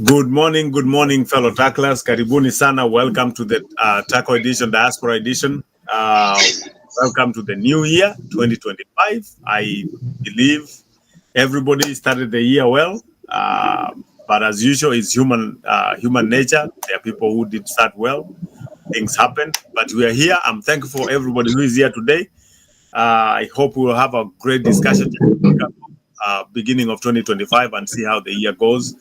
Good morning, fellow tacklers. Karibuni sana. Welcome to the Tackle Edition, Diaspora Edition. Welcome to the new year, 2025. I believe everybody started the year well, but as usual, it's human nature. There are people who did start well. Things happened, but we are here. I'm thankful for everybody who is here today. I hope we will have a great discussion beginning of 2025 and see how the year goes.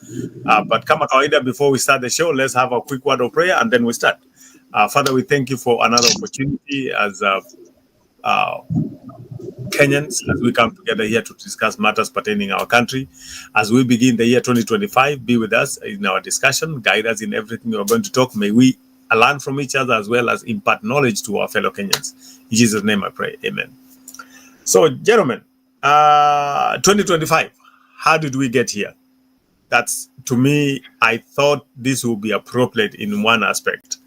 But kama kawaida, before we start the show, let's have a quick word of prayer and then we start. Father, we thank you for another opportunity as Kenyans, as we come together here to discuss matters pertaining our country. As we begin the year 2025, be with us in our discussion, guide us in everything we are going to talk. May we learn from each other as well as impart knowledge to our fellow Kenyans. In Jesus' name I pray, amen. So, gentlemen, 2025, how did we get here? That's, to me, I thought this would be appropriate in one aspect.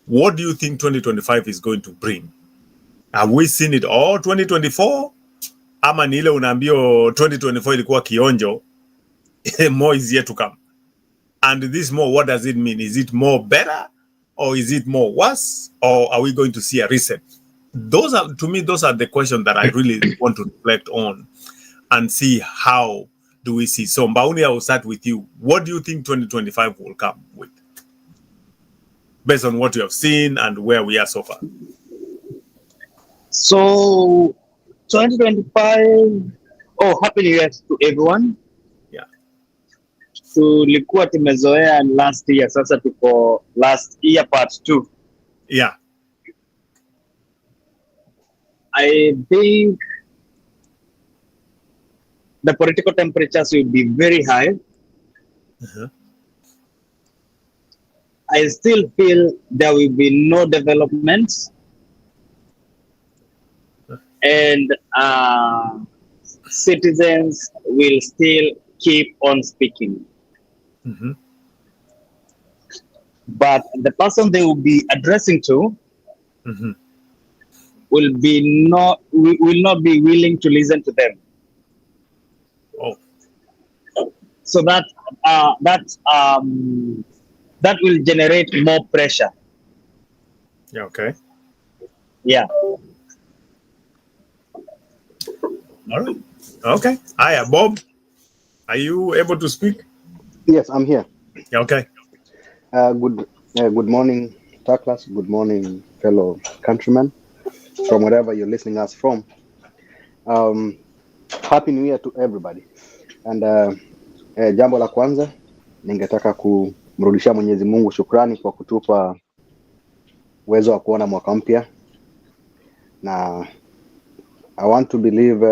What do you think 2025 is going to bring? Have we seen it all 2024? Ama ni ile unaambio 2024 ilikuwa kionjo, more is yet to come. And this more, what does it mean? Is it more better or is it more worse? Or are we going to see a reset? Those are the questions that I really want to reflect on and see how do we see. So Mbauni, I will start with you. What do you think 2025 will come with? Based on what you have seen and where we are so far. So 2025, happy New Year to everyone. Yeah. Tulikuwa tumezoea last year, sasa tuko last year part 2. Yeah. I think the political temperatures will be very high. Uh-huh. I still feel there will be no developments. And citizens will still keep on speaking. Mm-hmm. But the person they will be addressing to Mm-hmm. will not be willing to listen to them. Oh. So that will generate more pressure. Yeah. Okay. Yeah. All right. Okay. Hiya, Bob. Are you able to speak? Yes, I'm here. Yeah, okay. Good morning, Douglas. Good morning, fellow countrymen, from wherever you're listening us from. Happy New Year to everybody. And jambo la kwanza, ningetaka kumrudishia Mwenyezi Mungu shukrani kwa kutupa uwezo wa kuona mwaka mpya. Na I want to believe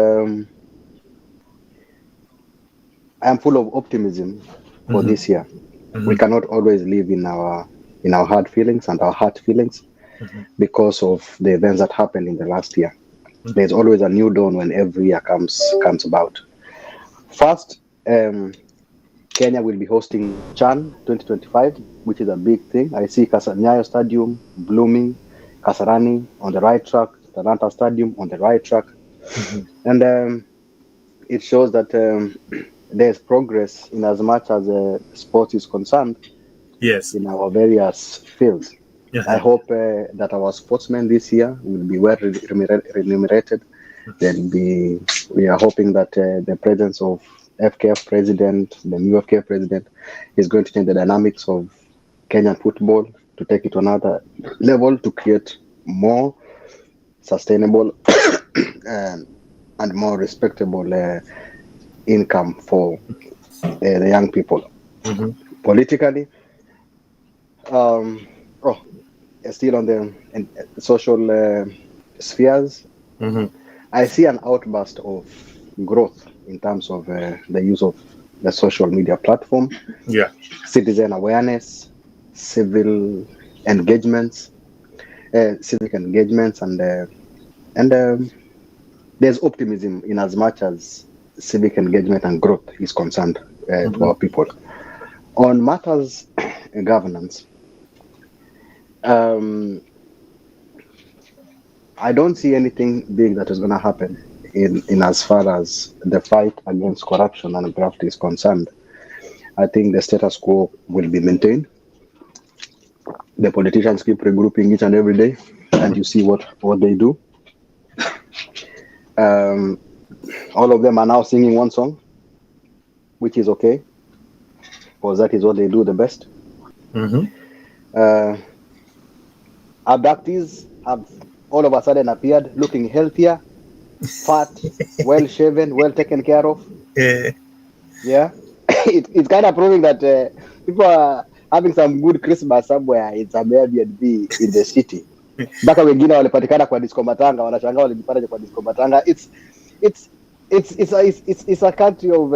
I am full of optimism for this year. Mm-hmm. We cannot always live in our hard feelings and our heart feelings because of the events that happened in the last year. Mm-hmm. There's always a new dawn when every year comes about. First, Kenya will be hosting Chan 2025, which is a big thing. I see Nyayo Stadium blooming, Kasarani on the right track, Talanta Stadium on the right track. Mm-hmm. And it shows that there's progress in as much as sports is concerned. Yes. In our various fields. Uh-huh. I hope that our sportsmen this year will be well remunerated. We are hoping that the presence of FKF president, the new FKF president, is going to change the dynamics of Kenyan football to take it to another level to create more sustainable and more respectable income for the young people. Mm-hmm. Politically, still on the social spheres, mm-hmm. I see an outburst of growth in terms of the use of the social media platform, citizen awareness, civic engagements, and there's optimism in as much as civic engagement and growth is concerned to our people. On matters governance, I don't see anything big that is going to happen in as far as the fight against corruption and graft is concerned. I think the status quo will be maintained. The politicians keep regrouping each and every day, and you see what they do. All of them are now singing one song, which is okay, because that is what they do the best. Abductees have all of a sudden appeared looking healthier, fat, well shaven, well taken care of. Yeah. It's kind of proving that people are having some good Christmas somewhere in some Airbnb in the city. Mpaka wengine walipatikana kwa disco matanga, wanashangaa walijipata kwa disco matanga. It's a country of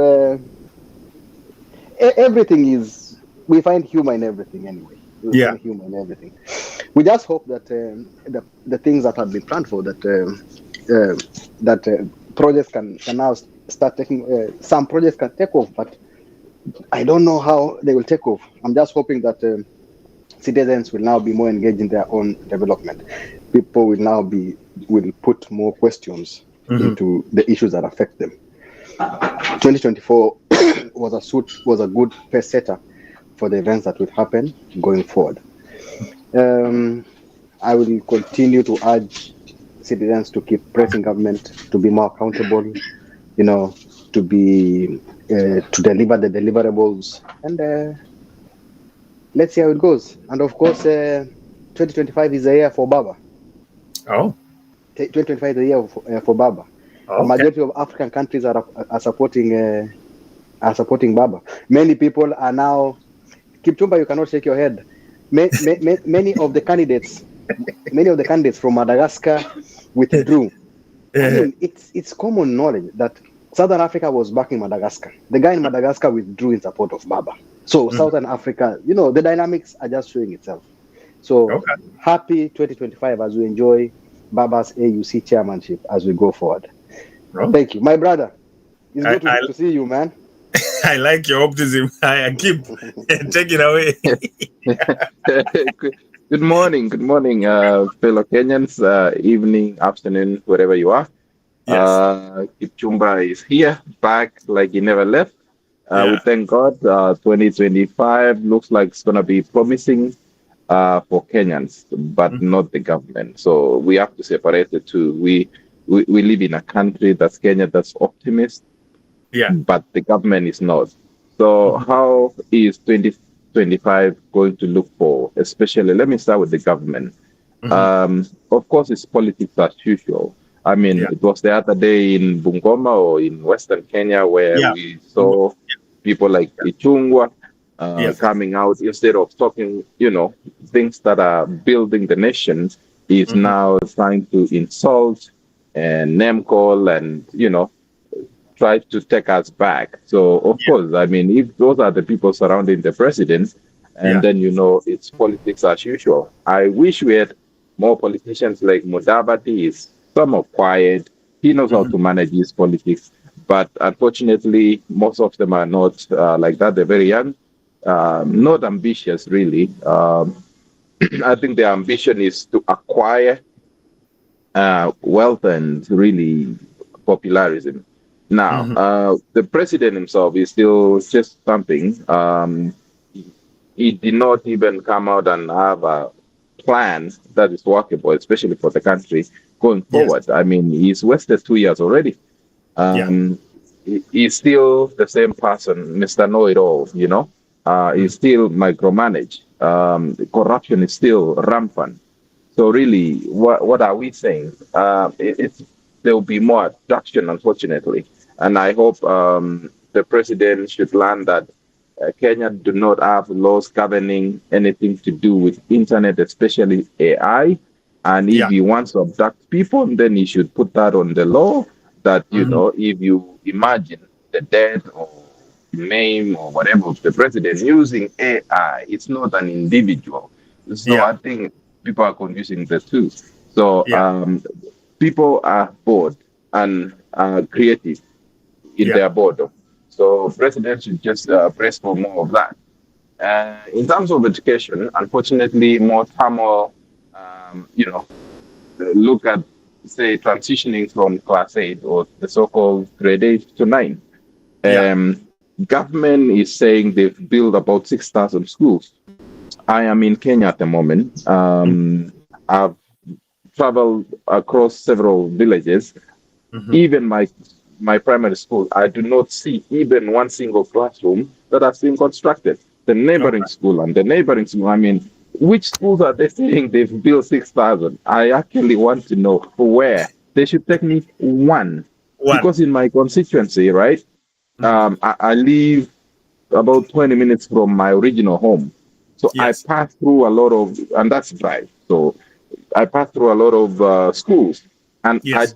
everything is, we find humor in everything anyway. We find humor in everything. We just hope that the things that have been planned for that projects can now start taking, some projects can take off, but I don't know how they will take off. I'm just hoping that citizens will now be more engaged in their own development. People will put more questions into the issues that affect them. 2024 was a good pace setter for the events that will happen going forward. I will continue to urge citizens to keep pressing government to be more accountable, to be to deliver the deliverables, and let's see how it goes. And of course, 2025 is a year for Baba. 2025 is a year for Baba. A majority of African countries are supporting Baba. Many people are now. Kipchumba, you cannot shake your head. Many of the candidates from Madagascar withdrew. I mean, it's common knowledge that Southern Africa was backing Madagascar. The guy in Madagascar withdrew in support of Baba. So Southern Africa, the dynamics are just showing itself. So happy 2025 as we enjoy Baba's AUC chairmanship as we go forward. Thank you, my brother. It's good to see you, man. I like your optimism. I keep take it away. Good morning, fellow Kenyans. Evening, afternoon, wherever you are. Yes. Kipchumba is here, back like he never left. We thank God. 2025 looks like it's gonna be promising for Kenyans, but not the government. So we have to separate the two. We live in a country that's Kenya, that's optimist. But the government is not. So how is 2025 going to look for, especially, let me start with the government. Of course, it's politics as usual. I mean, it was the other day in Bungoma or in Western Kenya where we saw people like Ichungwa coming out instead of talking, things that are building the nation, is now trying to insult and name call and, try to take us back. So, of course, I mean, if those are the people surrounding the president, and then, it's politics as usual. I wish we had more politicians like Mudavadi. Is somewhat quiet. He knows how to manage his politics. But unfortunately, most of them are not like that. They're very young, not ambitious, really. I think their ambition is to acquire wealth and really popularism. Now, the president himself is still just something. He did not even come out and have a plan that is workable, especially for the country going forward. I mean, he's wasted 2 years already. He's still the same person, Mr. Know-it-all, he's still micromanaged. Corruption is still rampant. So really, what are we saying? There will be more abduction, unfortunately. And I hope the president should learn that Kenya do not have laws governing anything to do with internet, especially AI. And if he wants to abduct people, then he should put that on the law that, if you imagine the death or name or whatever of the president using AI, it's not an individual. So I think people are confusing the two. So people are bored and creative in their boredom. So president should just press for more of that. In terms of education, unfortunately, more turmoil, look at, say, transitioning from class 8 or the so-called grade 8 to 9. government is saying they've built about 6,000 schools. I am in Kenya at the moment. I've traveled across several villages. Even my primary school, I do not see even one single classroom that has been constructed. The neighboring school and the neighboring school, I mean, which schools are they saying they've built 6,000? I actually want to know where. They should take me one. Because in my constituency, right, I live about 20 minutes from my original home. So Yes. I pass through a lot of, and that's drive. So I passed through a lot of schools, and Yes.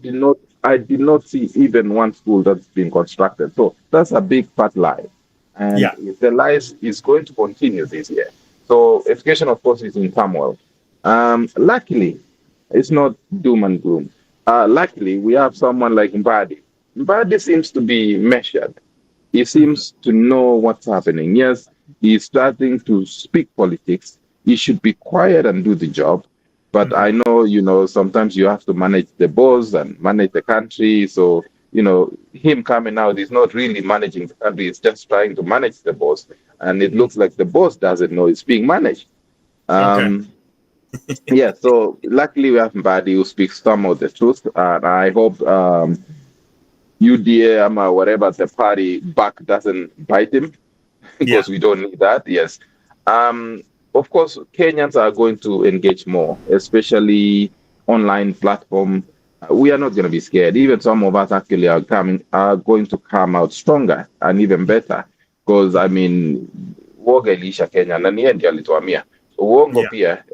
I did not see even one school that's been constructed. So that's a big fat lie, and the lies is going to continue this year. So education, of course, is in turmoil. Luckily, it's not doom and gloom. Luckily, we have someone like Mbadi. Mbadi seems to be measured. He seems to know what's happening. Yes, he's starting to speak politics. He should be quiet and do the job. But I know, sometimes you have to manage the boss and manage the country. So, him coming out is not really managing the country. He's just trying to manage the boss. And it looks like the boss doesn't know it's being managed. Yeah, so luckily we have Mbadi who speaks some of the truth. And I hope UDA or whatever the party back doesn't bite him, because we don't need that. Yes. Of course, Kenyans are going to engage more, especially online platform. We are not going to be scared. Even some of us actually are going to come out stronger and even better, because I mean, woga ilisha Kenya na niye ndio alituambia uongo pia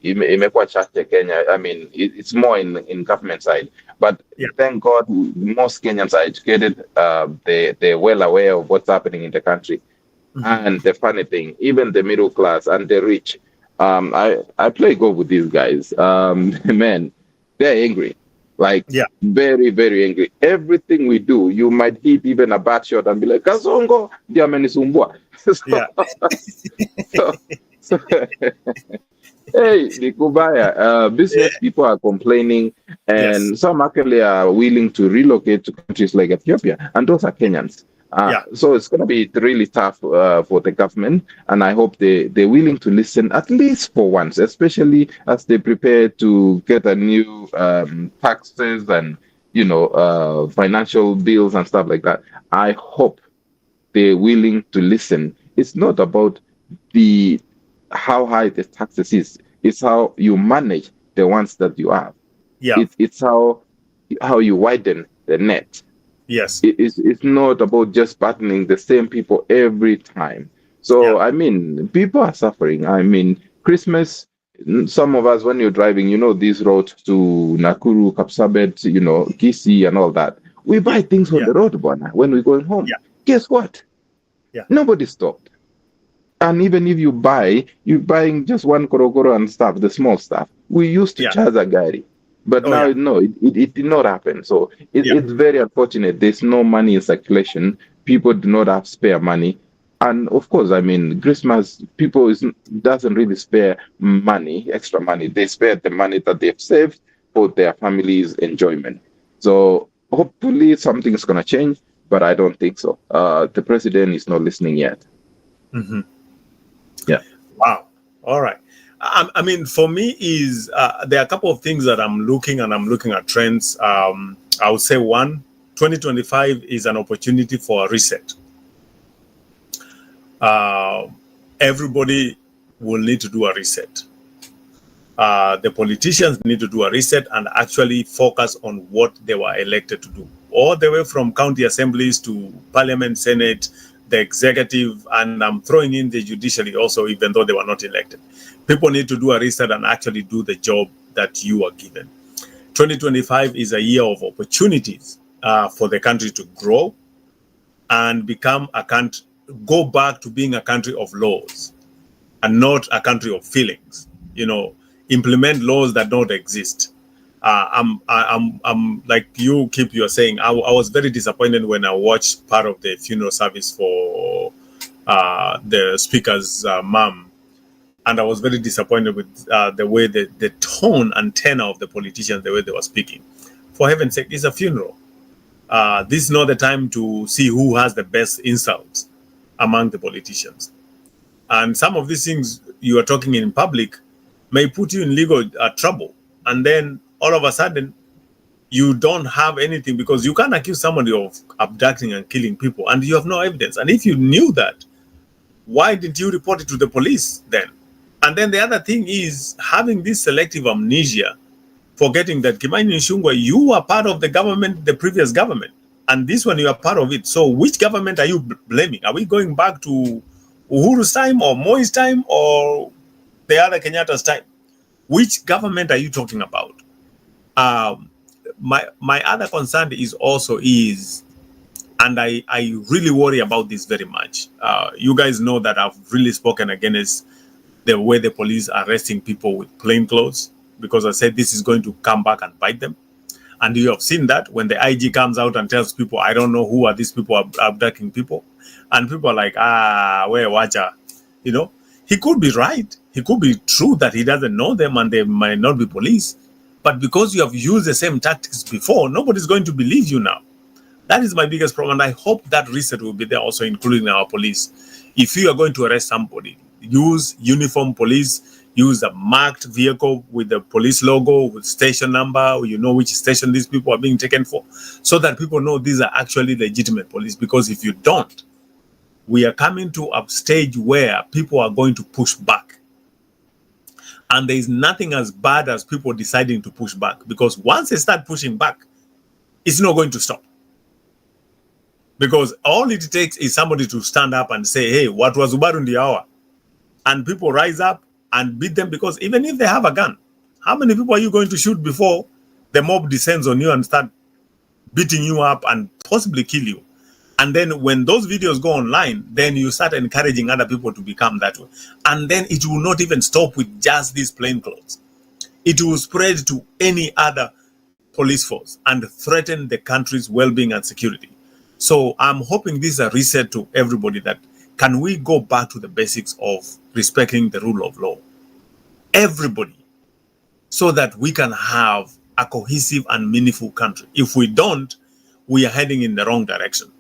imekuwa chache Kenya. I mean, it's more in government side, but thank God most Kenyans are educated. They're well aware of what's happening in the country. And the funny thing, even the middle class and the rich, I play golf with these guys. Man, they're angry, like very, very angry. Everything we do, you might hit even a bad shot and be like, Kasongo, ndio amenisumbua. So hey, Nikubaya, business people are complaining, and some actually are willing to relocate to countries like Ethiopia, and those are Kenyans. So it's going to be really tough for the government, and I hope they're willing to listen at least for once, especially as they prepare to get a new taxes and financial bills and stuff like that. I hope they're willing to listen. It's not about how high the taxes is; it's how you manage the ones that you have. It's how you widen the net. Yes. It's not about just battling the same people every time. So, I mean, people are suffering. I mean, Christmas, some of us, when you're driving, these roads to Nakuru, Kapsabet, Kisii and all that. We buy things on the road, Bwana, when we're going home. Guess what? Nobody stopped. And even if you're buying just one korokoro and stuff, the small stuff. We used to charge a gari. But now, no, it did not happen. So it's very unfortunate. There's no money in circulation. People do not have spare money. And of course, I mean, Christmas, people doesn't really spare money, extra money. They spare the money that they've saved for their family's enjoyment. So hopefully something's going to change, but I don't think so. The president is not listening yet. Yeah. Wow. All right. I mean, for me, there are a couple of things that I'm looking at trends. I would say 2025 is an opportunity for a reset. Everybody will need to do a reset. The politicians need to do a reset and actually focus on what they were elected to do, all the way from county assemblies to parliament, senate, the executive, and I'm throwing in the judiciary also, even though they were not elected. People need to do a reset and actually do the job that you are given. 2025 is a year of opportunities for the country to grow and become go back to being a country of laws and not a country of feelings. Implement laws that don't exist. I'm like you're saying. I was very disappointed when I watched part of the funeral service for the speaker's mom. And I was very disappointed with the way the tone and tenor of the politicians, the way they were speaking. For heaven's sake, it's a funeral. This is not the time to see who has the best insults among the politicians. And some of these things you are talking in public may put you in legal trouble. And then all of a sudden, you don't have anything, because you can't accuse somebody of abducting and killing people and you have no evidence. And if you knew that, why didn't you report it to the police then? And then the other thing is having this selective amnesia, forgetting that Kimani Ichung'wah, you were part of the government, the previous government, and this one you are part of it. So which government are you blaming? Are we going back to Uhuru's time or Moi's time or the other Kenyatta's time? Which government are you talking about? My other concern is also and I really worry about this very much. You guys know that I've really spoken against the way the police are arresting people with plain clothes, because I said this is going to come back and bite them. And you have seen that when the IG comes out and tells people, I don't know who are these people abducting people. And people are like, where watcha? You know, he could be right. He could be true that he doesn't know them and they might not be police. But because you have used the same tactics before, nobody's going to believe you now. That is my biggest problem. And I hope that reset will be there also, including our police. If you are going to arrest somebody, use uniform police, use a marked vehicle with the police logo, with station number, you know which station these people are being taken for, so that people know these are actually legitimate police. Because if you don't, we are coming to a stage where people are going to push back. And there is nothing as bad as people deciding to push back, because once they start pushing back, it's not going to stop. Because all it takes is somebody to stand up and say, hey, what was Ubaru Ndiawa? And people rise up and beat them, because even if they have a gun, how many people are you going to shoot before the mob descends on you and start beating you up and possibly kill you? And then when those videos go online, then you start encouraging other people to become that way. And then it will not even stop with just these plain clothes. It will spread to any other police force and threaten the country's well-being and security. So I'm hoping this is a reset to everybody, that can we go back to the basics of respecting the rule of law? Everybody, so that we can have a cohesive and meaningful country. If we don't, we are heading in the wrong direction.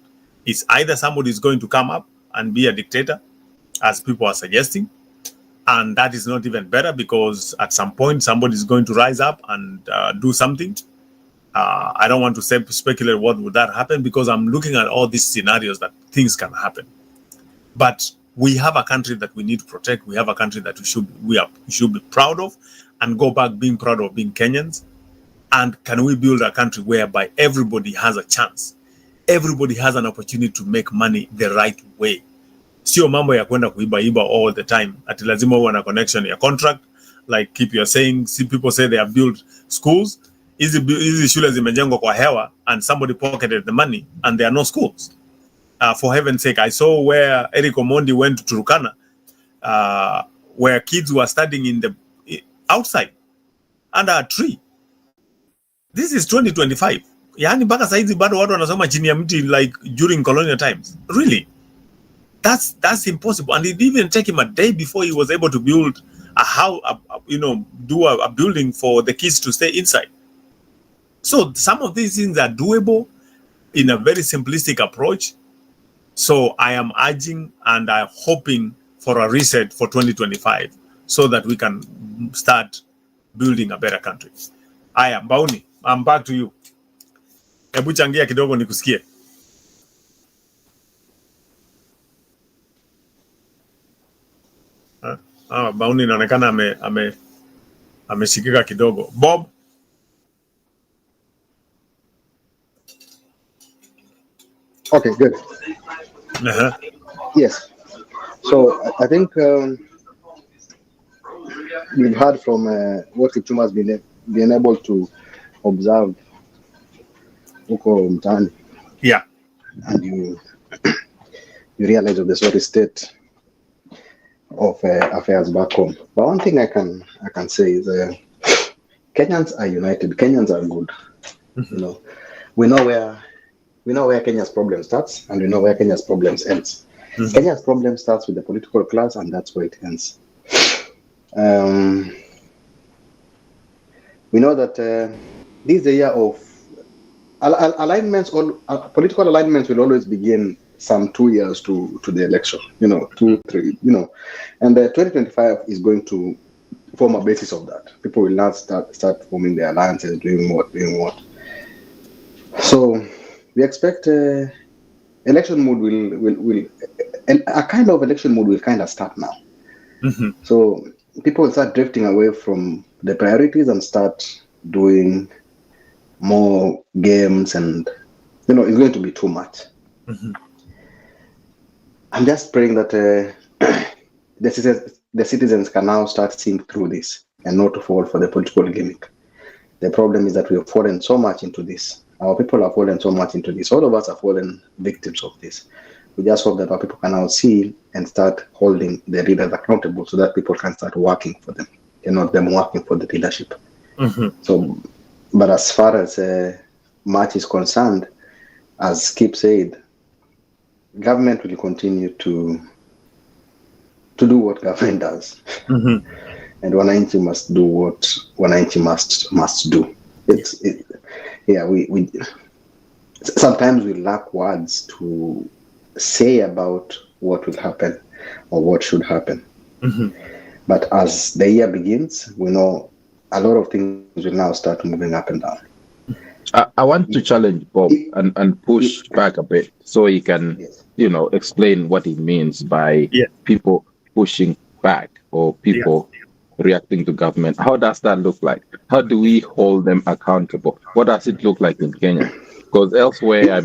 It's either somebody is going to come up and be a dictator, as people are suggesting, and that is not even better, because at some point somebody is going to rise up and do something. I don't want to speculate what would that happen, because I'm looking at all these scenarios that things can happen. But we have a country that we need to protect. We have a country that we should be proud of, and go back being proud of being Kenyans. And can we build a country whereby everybody has a chance? Everybody has an opportunity to make money the right way. Sio mambo ya kwenda kuiba all the time. Ati lazima uwe na connection ya contract. Like keep you're saying, see people say they have built schools. Hizi shule zimejengwa kwa hewa, and somebody pocketed the money and there are no schools. For heaven's sake, I saw where Eric Omondi went to Turkana, where kids were studying outside under a tree. This is 2025. Yani mpaka saizi bado watu wanasoma chini ya mti like during colonial times. Really? That's impossible. And it didn't even take him a day before he was able to build a house, do a building for the kids to stay inside. So some of these things are doable in a very simplistic approach. So I am urging and I'm hoping for a reset for 2025, so that we can start building a better country. Aya, Bauni, I'm back to you. Hebu changia kidogo nikusikie. Bauni inaonekana ameshikika kidogo. Bob? Okay, good. Yes. So I think we've heard from what Kipchumba has been able to observe huko mtaani. Yeah. And you realize of the sorry state of affairs back home. But one thing I can say is Kenyans are united. Kenyans are good. Mm-hmm. You know, we know where Kenya's problem starts, and we know where Kenya's problems ends. Mm-hmm. Kenya's problem starts with the political class, and that's where it ends. We know that this is the year of alignments, political alignments will always begin some 2 years to the election, 2, 3, and the 2025 is going to form a basis of that. People will now start forming their alliances, doing what. So we expect election mood will a kind of election mood will kind of start now. So people will start drifting away from the priorities and start doing more games, and it's going to be too much. I'm just praying that the citizens can now start seeing through this and not to fall for the political gimmick. The problem is that we have fallen so much into this. Our people have fallen so much into this. All of us have fallen victims of this. We just hope that our people can now see and start holding the leaders accountable so that people can start working for them and not them working for the leadership. So, but as far as much is concerned, as Skip said, government will continue to do what government does. And Wananchi must do what Wananchi must do. We sometimes we lack words to say about what will happen or what should happen. But as the year begins, we know a lot of things will now start moving up and down. I want to challenge Bob and push back a bit so he can, explain what he means by people pushing back or people reacting to government. How does that look like? How do we hold them accountable? What does it look like in Kenya? Because elsewhere, I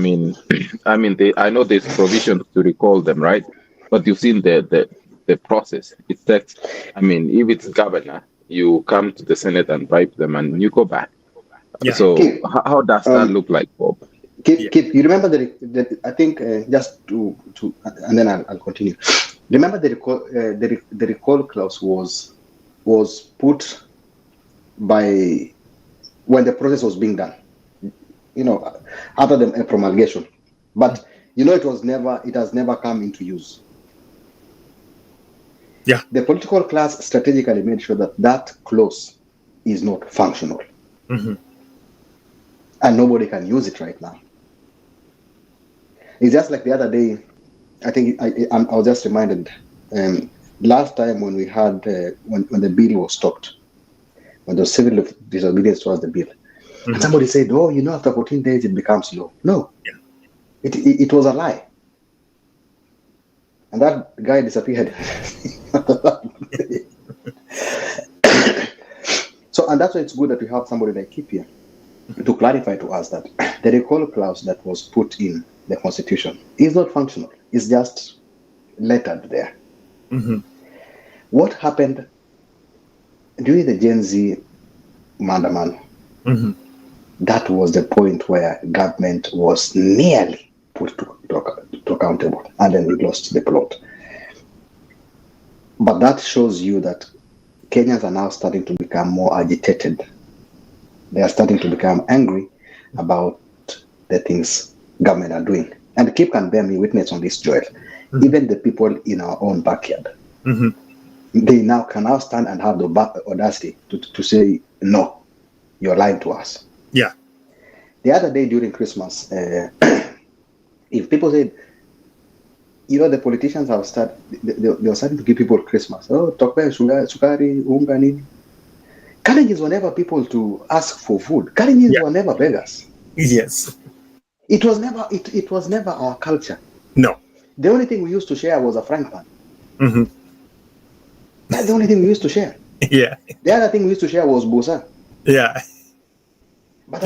know there's provisions to recall them, right? But you've seen the process. It takes, if it's governor, you come to the Senate and bribe them and you go back. So how does that look like, Bob? You remember I think just to and then I'll continue. Remember the recall clause was put by when the process was being done, after the promulgation, but it has never come into use. The political class strategically made sure that clause is not functional, and nobody can use it right now. It's just like the other day. I think I was just reminded last time when we had when the bill was stopped, when the civil disobedience was the bill, and somebody said, after 14 days it becomes law. No, it was a lie, and that guy disappeared. So, and that's why it's good that we have somebody like Kip here to clarify to us that the recall clause that was put in the Constitution is not functional. It's just lettered there. What happened during the Gen Z Mandaman? That was the point where government was nearly put to accountable, and then we lost the plot. But that shows you that Kenyans are now starting to become more agitated. They are starting to become angry about the things government are doing. And Kip can bear me witness on this, Joel. Even the people in our own backyard, they can now stand and have the audacity to say, no, you're lying to us. The other day during Christmas, if people said, the politicians have they were starting to give people Christmas. Tokwe, sukari, unga, nini. Kalenjins were never people to ask for food. Kalenjins were never beggars. Yes. It was never our culture. No. The only thing we used to share was a frying pan. That's the only thing we used to share. Yeah. The other thing we used to share was busa. Yeah. But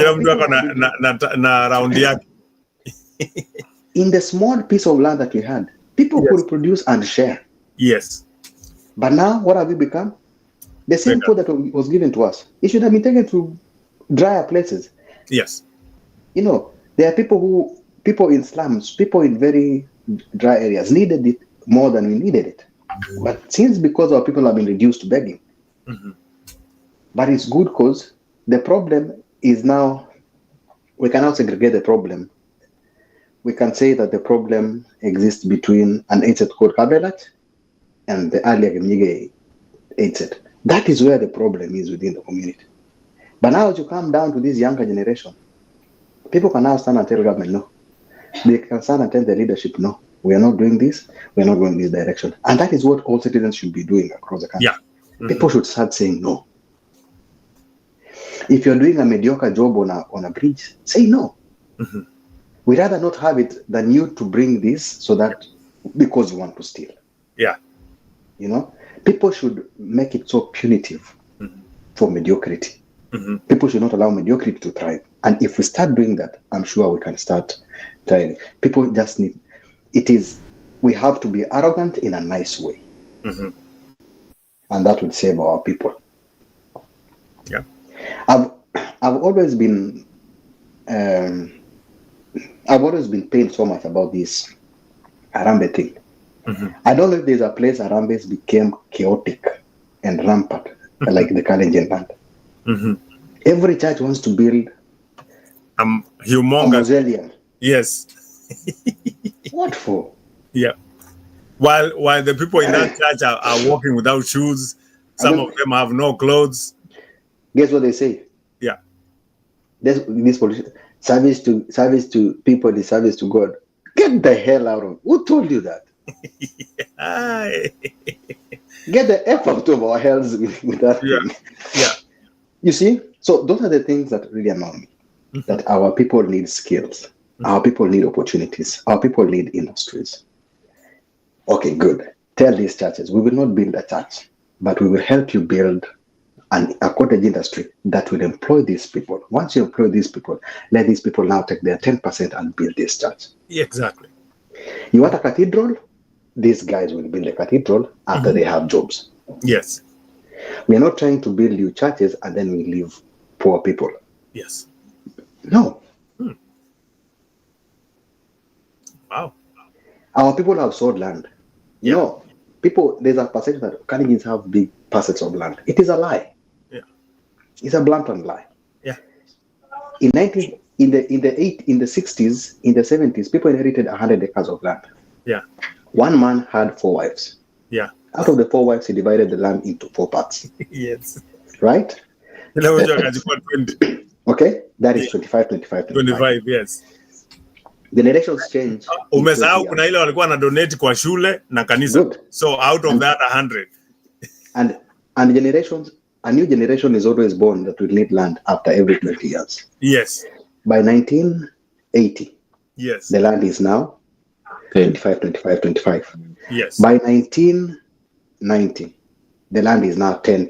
in the small piece of land that we had, people could produce and share. Yes. But now, what have we become? The same food that was given to us, it should have been taken to drier places. Yes. There are people in slums, people in very dry areas needed it more than we needed it. But since because our people have been reduced to begging, but it's good because the problem is now, we cannot segregate the problem. We can say that the problem exists between an age set called Kabelat and the earlier Gemnyige age set. That is where the problem is within the community. But now as you come down to this younger generation, People can now stand and tell government no. They can stand and tell the leadership no. We are not doing this. We are not going in this direction. And that is what all citizens should be doing across the country. Yeah. People should start saying no. If you're doing a mediocre job on a bridge, say no. We'd rather not have it than you to bring this so that because you want to steal. Yeah. You know, people should make it so punitive for mediocrity. People should not allow mediocrity to thrive. And if we start doing that, I'm sure we can start thriving. People just need, we have to be arrogant in a nice way. And that would save our people. Yeah. I've always been pained so much about this Harambee thing. I don't know if there's a place Harambee became chaotic and rampant like the Kalenjin land. Every church wants to build humongous a mausoleum. Yes. What for? Yeah. While the people in that church are walking without shoes, some of them have no clothes. Guess what they say? Yeah. This politician, service to people is service to God. Get the hell out of it. Who told you that? Get the F out of our hells with that thing. Yeah. You see? So those are the things that really annoy me. That our people need skills. Our people need opportunities. Our people need industries. Okay, good. Tell these churches, we will not build a church, but we will help you build a cottage industry that will employ these people. Once you employ these people, let these people now take their 10% and build this church. Yeah, exactly. You want a cathedral? These guys will build a cathedral after they have jobs. Yes. We are not trying to build new churches and then we leave poor people. Yes. No. Wow. Our people have sold land. You know, there's a perception that Kalenjins have big parcels of land. It is a lie. Yeah. It's a blatant lie. Yeah. In the 60s, in the 70s, people inherited 100 acres of land. Yeah. One man had 4 wives. Yeah. Out of the 4 wives, he divided the land into 4 parts. Yes. Right? Okay? That is 25. 25, yes. Generations change. Umesahau kuna ile walikuwa na donate kwa shule na kanisa. Good. So out of that 100. And generations, a new generation is always born that will need land after every 20 years. Yes. By 1980, yes, the land is now 25. Yes. By 1990, the land is now 10.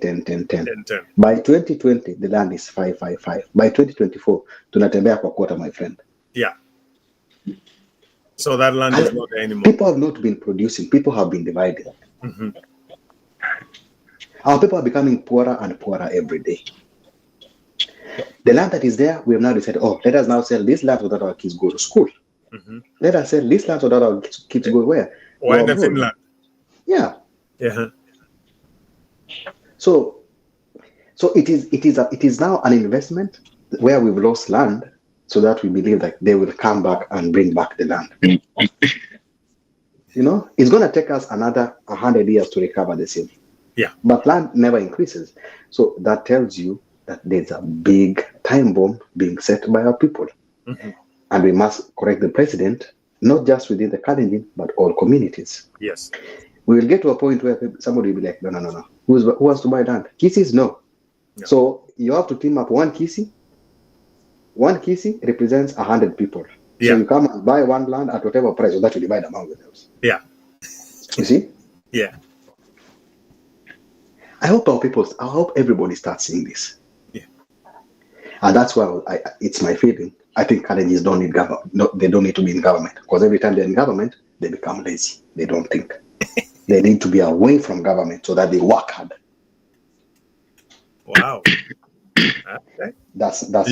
By 2020, the land is 5. By 2024, tunatembea kwa quarter, my friend. Yeah. So that land is not there anymore. People have not been producing. People have been divided. Our people are becoming poorer and poorer every day. The land that is there, we have now decided, let us now sell this land so that our kids go to school. Let us sell this land so that our kids go where? Why in Finland? Yeah. Yeah. So it is now an investment where we've lost land so that we believe that they will come back and bring back the land. You know, it's going to take us another 100 years to recover the same. Yeah. But land never increases. So that tells you that there's a big time bomb being set by our people. And we must correct the president, not just within the Kalenjin, but all communities. Yes. We will get to a point where somebody will be like, no. Who wants to buy land? Kisis, no. So you have to team up one Kisi. One Kisi represents 100 people. So you come and buy one land at whatever price, so that you divide among yourselves. Yeah. You see? Yeah. I hope everybody starts seeing this. Yeah. And that's why it's my feeling. I think Kalenjins don't need government. No, they don't need to be in government, because every time they're in government, they become lazy. They don't think. They need to be away from government so that they work hard. Wow. Okay. That's my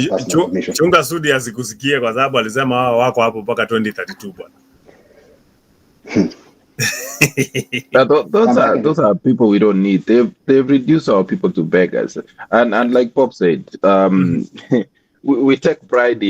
mission. Chunga Sudi asikusikie kwa sababu alisema wao wako hapo mpaka 2032 bwana. Those are people we don't need. They've reduced our people to beggars. And like Bob said, we take pride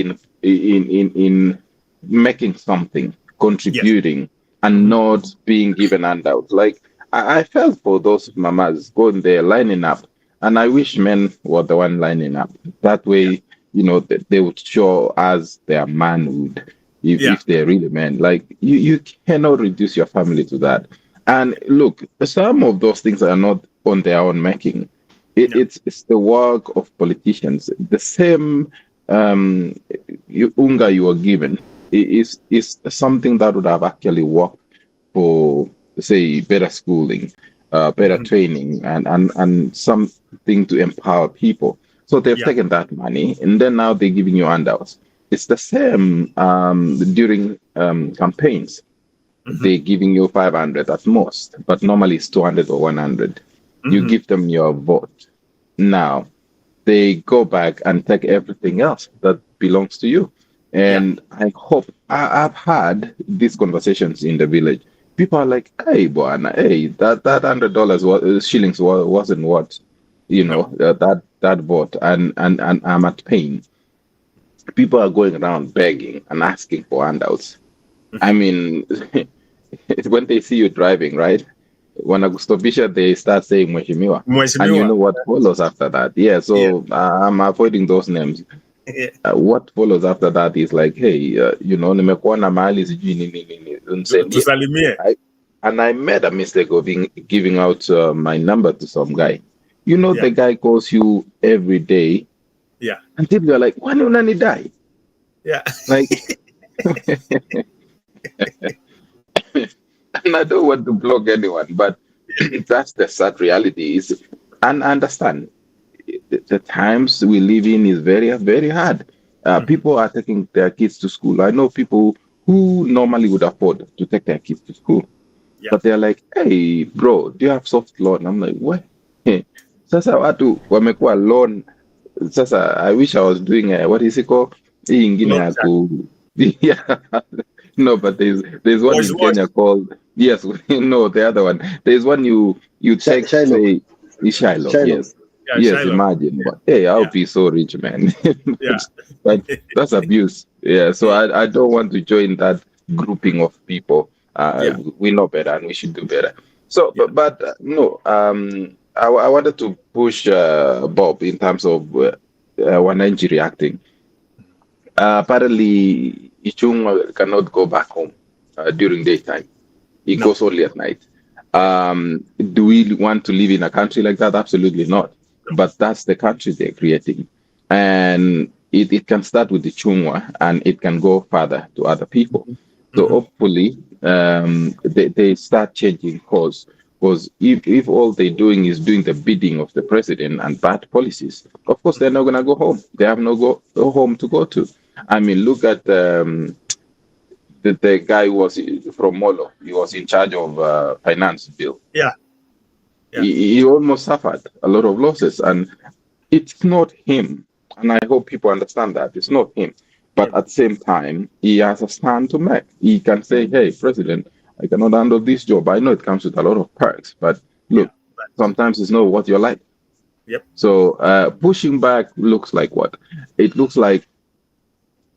in making something, contributing, and not being given handouts. Like I felt for those mamas going there lining up, and I wish men were the one lining up. That way, they would show us their manhood if they're really men. Like you cannot reduce your family to that. And look, some of those things are not on their own making. It's the work of politicians. The same unga you were given is something that would have actually worked for, say, better schooling, better training, and something to empower people. So they've taken that money, and then now they're giving you handouts. It's the same during campaigns. They're giving you 500 at most, but normally it's 200 or 100. You give them your vote. Now, they go back and take everything else that belongs to you. And I hope, I've had these conversations in the village. People are like, hey, boy, hey, that $100 shillings wasn't what, that vote, and I'm at pain. People are going around begging and asking for handouts. I mean, when they see you driving, right? When Augusto Bishop, they start saying Mheshimiwa. And you know what follows after that. Yeah, so I'm avoiding those names. What follows after that is like, hey, nimekuwa na mali sijui nini. And I made a mistake of giving out my number to some guy. The guy calls you every day. Yeah. Until you're like, when unani die? Yeah. Like, and I don't want to block anyone, but that's the sad reality. And understand, the times we live in is very, very hard. People are taking their kids to school. I know people who normally would afford to take their kids to school, but they're like, hey, bro, do you have soft loan? I'm like, what? Sasa watu wamekuwa loan. Sasa I wish I was doing what is it called? Yeah. No, but there's one in Kenya called the other one. There's one you take say Shiloh. Yes. Yes, Shiloh. Imagine. But hey, I'll be so rich, man. But that's abuse. Yeah. So I don't want to join that grouping of people. We know better and we should do better. So but no, I wanted to push Bob in terms of Wananchi reacting. Apparently, Ichung cannot go back home during daytime. He goes only at night. Do we want to live in a country like that? Absolutely not. But that's the country they're creating. And it can start with the Chungwa and it can go further to other people. So hopefully they start changing course. Because if all they're doing is doing the bidding of the president and bad policies, of course they're not going to go home. They have no home to go to. I mean, look at the guy who was from Molo. He was in charge of finance bill. Yeah. He almost suffered a lot of losses, and it's not him. And I hope people understand that it's not him. But at the same time, he has a stand to make. He can say, "Hey, President, I cannot handle this job. I know it comes with a lot of perks, but look, sometimes it's not what you like." Yep. So pushing back looks like what? It looks like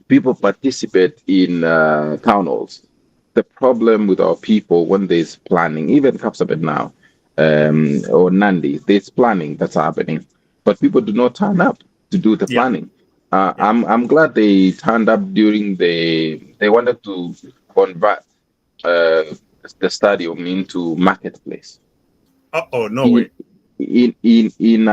people participate in town halls. The problem with our people when there's planning, even Kapsabet now, or Nandi, there's planning that's happening, but people do not turn up to do the planning. I'm glad they turned up during they wanted to convert the stadium into marketplace. No way. In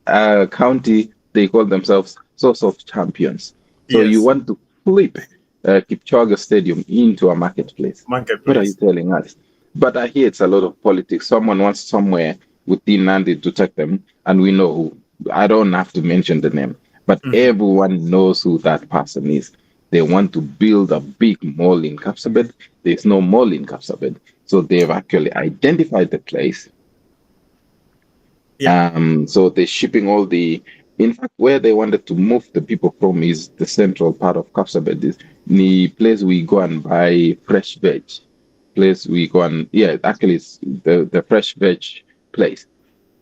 a county, they call themselves source of champions. So you want to flip Kipchoge Stadium into a marketplace. What are you telling us? But I hear it's a lot of politics. Someone wants somewhere within Nandi to take them, and we know who. I don't have to mention the name, but everyone knows who that person is. They want to build a big mall in Kapsabet. There's no mall in Kapsabet. So they've actually identified the place. So they're shipping all the... In fact, where they wanted to move the people from is the central part of Kapsabet. Is the place we go and buy fresh veg. Place we go and... actually it's the fresh veg place.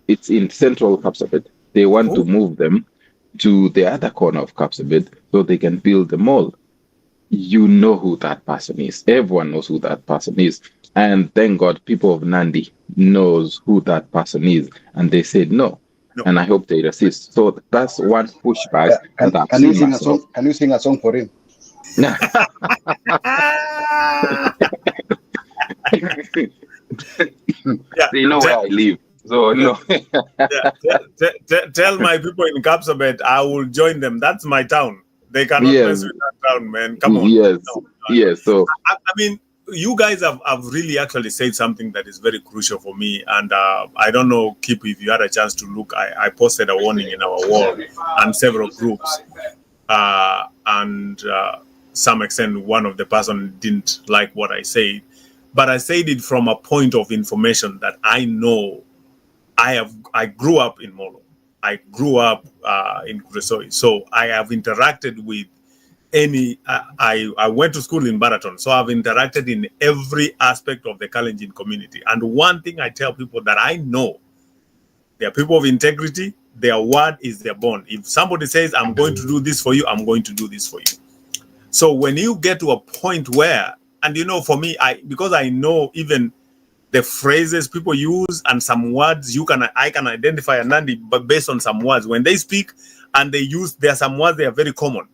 It's in central Kapsabet. They want to move them to the other corner of Kapsabet so they can build the mall. You know who that person is. Everyone knows who that person is. And thank God people of Nandi knows who that person is. And they said no. and I hope they resist. So that's one pushback that I've Can you seen sing a song? Can you sing a song for him? yeah, they know where I live. So no. Tell my people in Kapsabet I will join them. That's my town. They cannot mess with that town, man. Come on. Yes. No. Yes. So I mean, you guys have really actually said something that is very crucial for me. And I don't know, Kip, if you had a chance to look, I posted a warning in our wall and several groups. And some extent, one of the person didn't like what I said. But I said it from a point of information that I know. I grew up in Molo. I grew up in Kuresoi. So I have interacted with I went to school in Baraton. So I've interacted in every aspect of the Kalenjin community. And one thing I tell people that I know, they are people of integrity. Their word is their bond. If somebody says, I'm going to do this for you, I'm going to do this for you. So when you get to a point where, and for me, because I know even the phrases people use and some words I can identify a Nandi, but based on some words. When they speak and there are some words they are very common.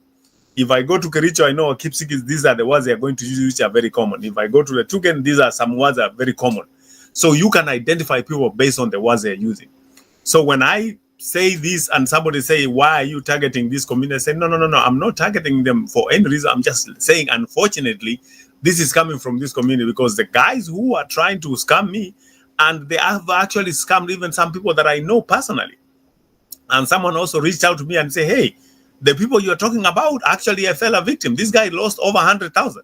If I go to Kericho, I know Kipsigis, these are the words they are going to use, which are very common. If I go to the Tugen, these are some words that are very common. So you can identify people based on the words they're using. So when I say this and somebody say, why are you targeting this community? I say, no, I'm not targeting them for any reason. I'm just saying, unfortunately, this is coming from this community because the guys who are trying to scam me, and they have actually scammed even some people that I know personally. And someone also reached out to me and say, hey, the people you're talking about actually fell a victim. This guy lost over 100,000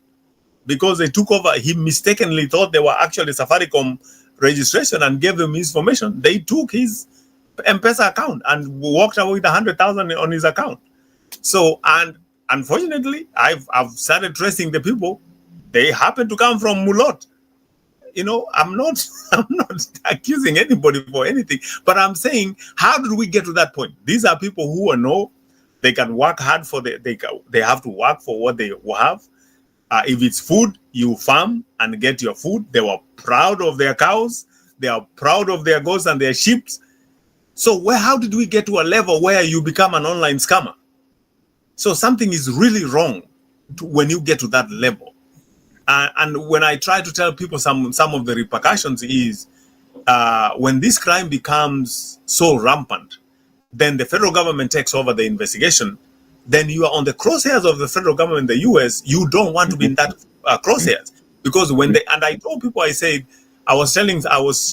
because they took over. He mistakenly thought they were actually Safaricom registration and gave them information. They took his M-Pesa account and walked away with 100,000 on his account. So, and unfortunately, I've started tracing the people. They happen to come from Mulot. I'm not accusing anybody for anything, but I'm saying, how did we get to that point? These are people who know they can work hard for they have to work for what they have. If it's food, you farm and get your food. They were proud of their cows. They are proud of their goats and their sheep. So how did we get to a level where you become an online scammer? So something is really wrong when you get to that level. And when I try to tell people some of the repercussions is when this crime becomes so rampant, then the federal government takes over the investigation. Then you are on the crosshairs of the federal government, the US. You don't want to be in that crosshairs because and I told people, I said, I was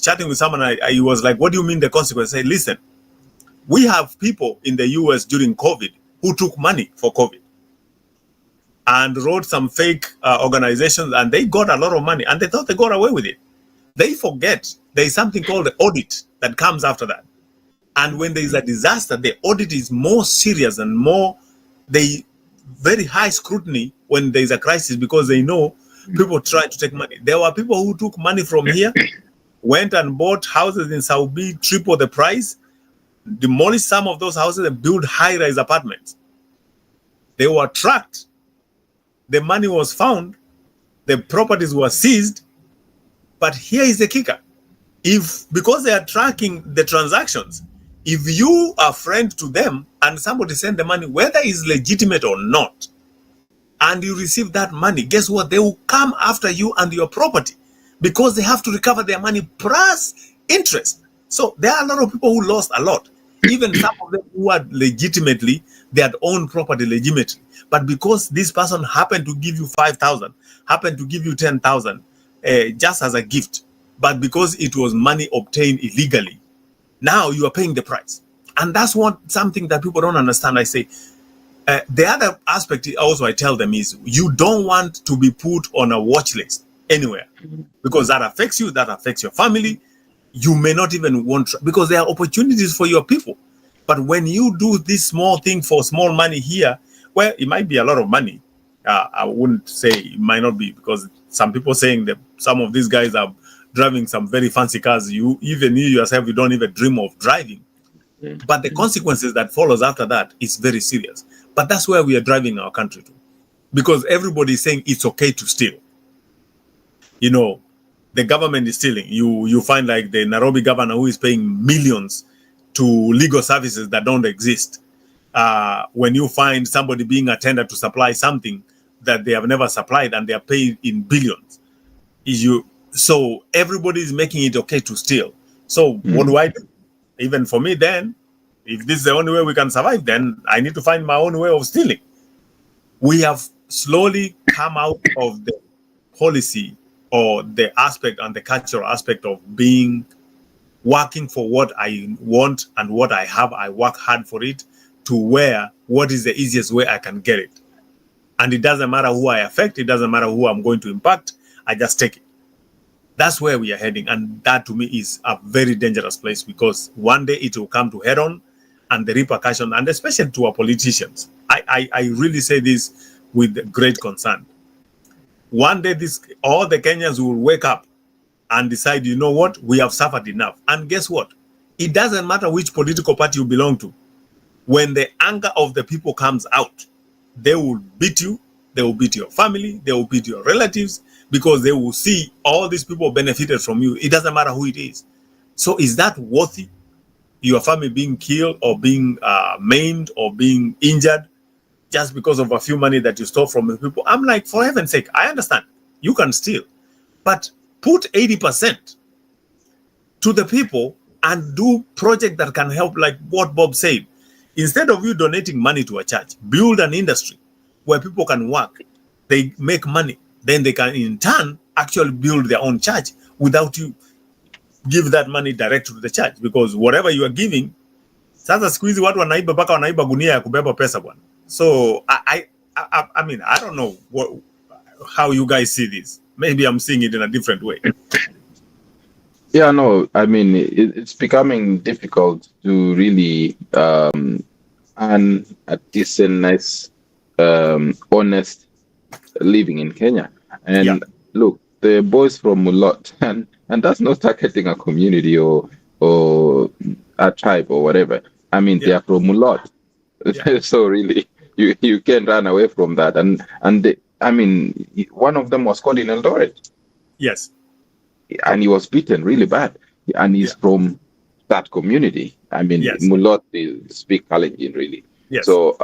chatting with someone. He was like, "What do you mean the consequence?" I said, "Listen, we have people in the US during COVID who took money for COVID." And wrote some fake organizations, and they got a lot of money, and they thought they got away with it. They forget there is something called the audit that comes after that. And when there is a disaster, the audit is more serious and very high scrutiny when there is a crisis because they know people try to take money. There were people who took money from here, went and bought houses in Saudi, triple the price, demolished some of those houses and built high-rise apartments. They were tracked. The money was found, the properties were seized, but here is the kicker. Because they are tracking the transactions, if you are friend to them and somebody send the money, whether it's legitimate or not, and you receive that money, guess what? They will come after you and your property because they have to recover their money plus interest. So there are a lot of people who lost a lot. Even some of them who had legitimately, they had owned property legitimately. But because this person happened to give you 5,000, happened to give you 10,000, just as a gift, but because it was money obtained illegally, now you are paying the price. And that's something that people don't understand. I say, the other aspect also I tell them is you don't want to be put on a watch list anywhere because that affects you, that affects your family. You may not even want, because there are opportunities for your people. But when you do this small thing for small money here, well, it might be a lot of money. I wouldn't say it might not be, because some people saying that some of these guys are driving some very fancy cars. You yourself, you don't even dream of driving. But the consequences that follows after that is very serious. But that's where we are driving our country to, because everybody is saying it's okay to steal. The government is stealing. You find like the Nairobi governor who is paying millions to legal services that don't exist. When you find somebody being a tender to supply something that they have never supplied and they are paid in billions, so everybody is making it okay to steal. So what do I do? Even for me, then, if this is the only way we can survive, then I need to find my own way of stealing. We have slowly come out of the policy or the aspect and the cultural aspect of working for what I want and what I have, I work hard for it, to where what is the easiest way I can get it. And it doesn't matter who I affect, it doesn't matter who I'm going to impact, I just take it. That's where we are heading. And that to me is a very dangerous place, because one day it will come to head on, and the repercussion, and especially to our politicians. I really say this with great concern. One day all the Kenyans will wake up and decide, you know what, we have suffered enough. And guess what? It doesn't matter which political party you belong to. When the anger of the people comes out, they will beat you, they will beat your family, they will beat your relatives, because they will see all these people benefited from you. It doesn't matter who it is. So is that worthy? Your family being killed or being maimed or being injured just because of a few money that you stole from the people? I'm like, for heaven's sake, I understand you can steal, but put 80% to the people and do project that can help, like what Bob said. Instead of you donating money to a church, build an industry where people can work, they make money, then they can in turn actually build their own church without you give that money direct to the church, because whatever you are giving, sasa siku hizi watu wanaiba mpaka wanaiba gunia ya kubeba pesa bwana. So I mean, I don't know how you guys see this. Maybe I'm seeing it in a different way. Yeah, no, I mean, it's becoming difficult to really earn a decent, nice, honest living in Kenya. And look, the boys from Mulot, and that's not targeting a community or a tribe or whatever. I mean, they are from Mulot. So really, you can't run away from that. And I mean, one of them was called in Eldoret. Yes. And he was beaten really bad. And he's from that community. I mean, Mulot, they speak Kalenjin, really. Yes. So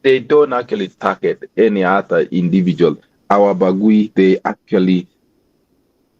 they don't actually target any other individual. Our Bagui, they actually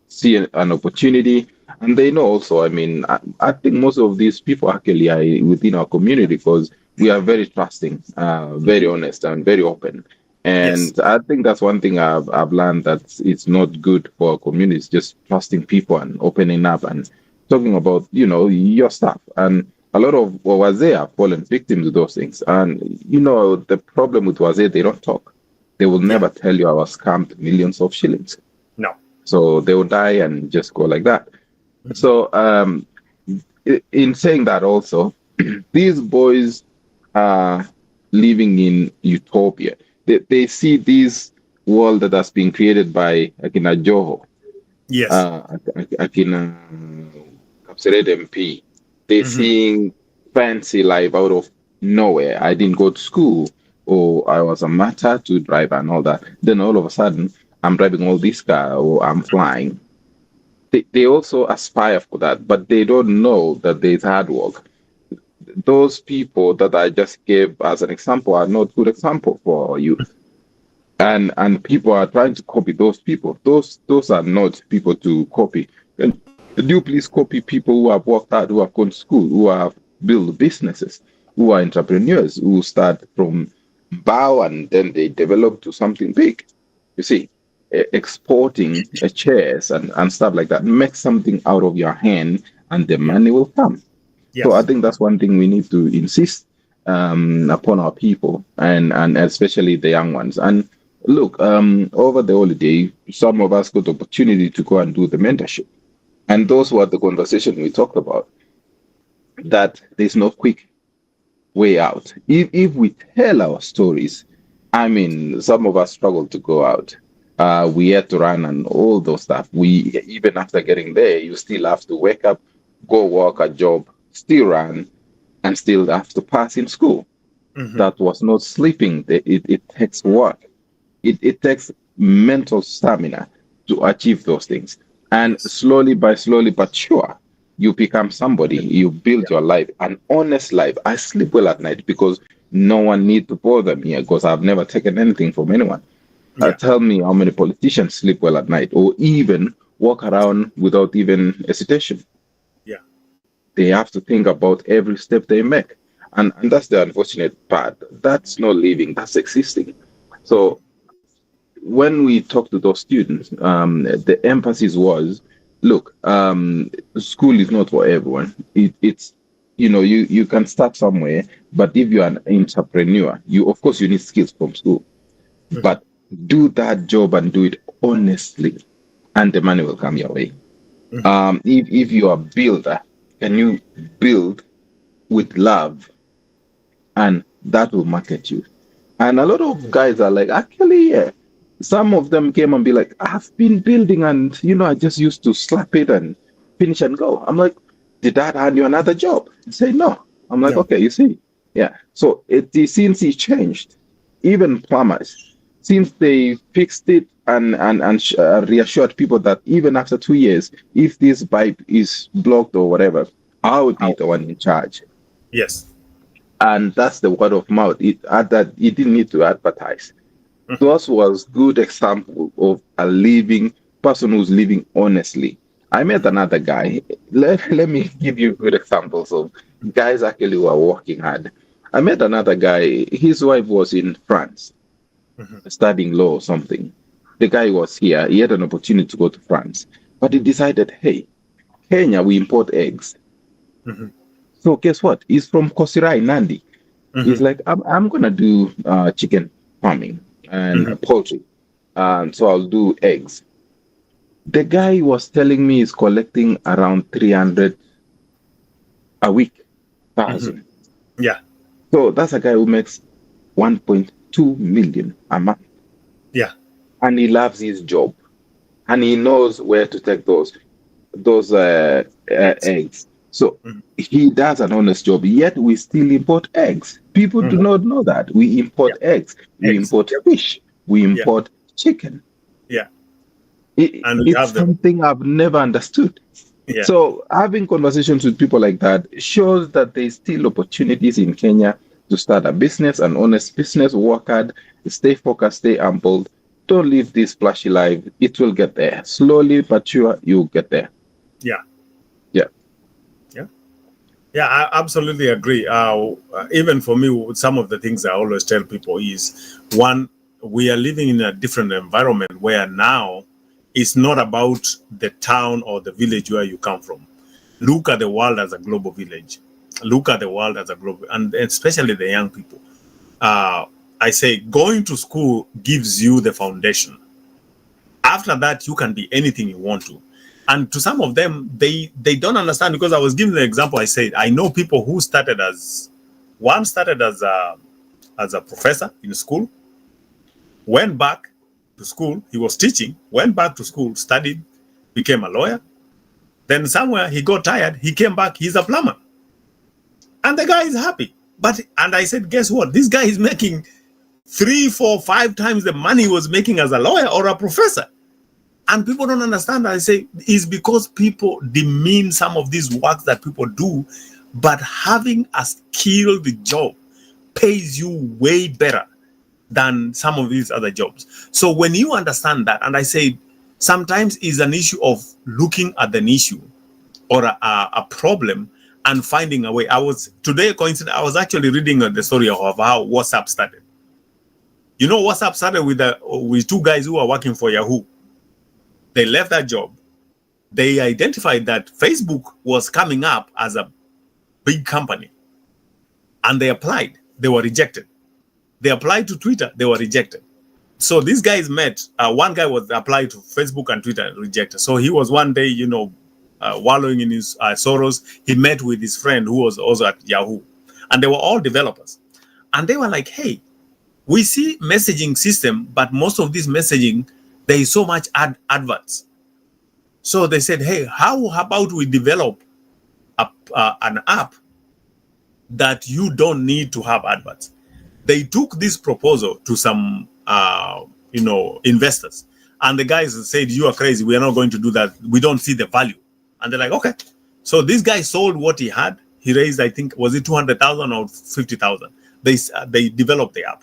see an opportunity, and they know also. I mean, I think most of these people actually are within our community, because we are very trusting, very honest, and very open. And I think that's one thing I've learned, that it's not good for our communities, just trusting people and opening up and talking about, your stuff. And a lot of Wazee have fallen victims to those things. And, the problem with Wazee, they don't talk. They will never tell you I was scammed millions of shillings. No. So they will die and just go like that. So in saying that also, these boys are living in utopia. They see this world that has been created by Akina Joho. Yes. Akina Kapseret MP. They're seeing fancy life out of nowhere. I didn't go to school, or I was a matatu driver and all that. Then all of a sudden, I'm driving all this car, or I'm flying. They also aspire for that, but they don't know that there's hard work. Those people that I just gave as an example are not good example for youth. And people are trying to copy those people. Those are not people to copy. And do please copy people who have worked hard, who have gone to school, who have built businesses, who are entrepreneurs, who start from bow and then they develop to something big. You see, exporting chairs and stuff like that. Make something out of your hand and the money will come. Yes. So I think that's one thing we need to insist upon our people, and especially the young ones. And look, over the holiday, some of us got the opportunity to go and do the mentorship. And those were the conversation we talked about, that there's no quick way out. If we tell our stories, I mean, some of us struggle to go out. We had to run and all those stuff. Even after getting there, you still have to wake up, go work a job, still run, and still have to pass in school. That was not sleeping. It takes work. It takes mental stamina to achieve those things. And slowly but sure, you become somebody. You build your life, an honest life. I sleep well at night because no one need to bother me because I've never taken anything from anyone. Tell me how many politicians sleep well at night or even walk around without even hesitation. Yeah. They have to think about every step they make. And that's the unfortunate part. That's not living, that's existing. So when we talk to those students, the emphasis was, look, school is not for everyone. It's, you can start somewhere, but if you're an entrepreneur, of course you need skills from school. But do that job and do it honestly, and the money will come your way. If you are a builder, can you build with love, and that will market you. And a lot of guys are like, actually, yeah. Some of them came and be like, I've been building and, I just used to slap it and finish and go. I'm like, did that hand you another job? They say, no. I'm like, okay, you see. Yeah. So since it changed, even plumbers, since they fixed it and reassured people that even after 2 years, if this pipe is blocked or whatever, I would be the one in charge. Yes. And that's the word of mouth. It didn't need to advertise. Those was good example of a living person who's living honestly. I met another guy. Let me give you good examples of guys actually who are working hard. I met another guy. His wife was in France, studying law or something. The guy was here. He had an opportunity to go to France, but he decided, hey, Kenya, we import eggs. So guess what? He's from Kosirai, Nandi. He's like, I'm gonna do chicken farming and poultry, so I'll do eggs. The guy was telling me he's collecting around 300 a week, thousand. Yeah. So that's a guy who makes 1.2 million a month. Yeah. And he loves his job, and he knows where to take those eggs. So he does an honest job, yet we still import eggs. People do not know that. We import eggs, we import fish, we import chicken. Yeah. It's something I've never understood. Yeah. So having conversations with people like that shows that there's still opportunities in Kenya to start a business, an honest business, work hard, stay focused, stay humbled. Don't live this flashy life. It will get there. Slowly but sure, you'll get there. Yeah. Yeah, I absolutely agree. Even for me, some of the things I always tell people is, one, we are living in a different environment where now it's not about the town or the village where you come from. Look at the world as a global village. Look at the world as a global, and especially the young people. I say going to school gives you the foundation. After that, you can be anything you want to. And to some of them, they don't understand, because I was giving the example. I said, I know people who started as a professor in school, went back to school, he was teaching, went back to school, studied, became a lawyer. Then somewhere he got tired, he came back, he's a plumber. And the guy is happy. And I said, guess what? This guy is making 3, 4, 5 times the money he was making as a lawyer or a professor. And people don't understand. I say it's because people demean some of these works that people do, but having a skilled job pays you way better than some of these other jobs. So when you understand that, and I say sometimes it's an issue of looking at an issue or a problem and finding a way. I was actually reading the story of how WhatsApp started. You know, WhatsApp started with 2 guys who are working for Yahoo. They left that job. They identified that Facebook was coming up as a big company. And they applied. They were rejected. They applied to Twitter. They were rejected. So these guys met. One guy was applied to Facebook and Twitter, rejected. So he was one day, wallowing in his sorrows. He met with his friend who was also at Yahoo. And they were all developers. And they were like, hey, we see messaging system, but most of this messaging, there is so much adverts. So they said, hey, how about we develop an app that you don't need to have adverts? They took this proposal to some, investors. And the guys said, you are crazy. We are not going to do that. We don't see the value. And they're like, okay. So this guy sold what he had. He raised, I think, was it 200,000 or 50,000? They developed the app.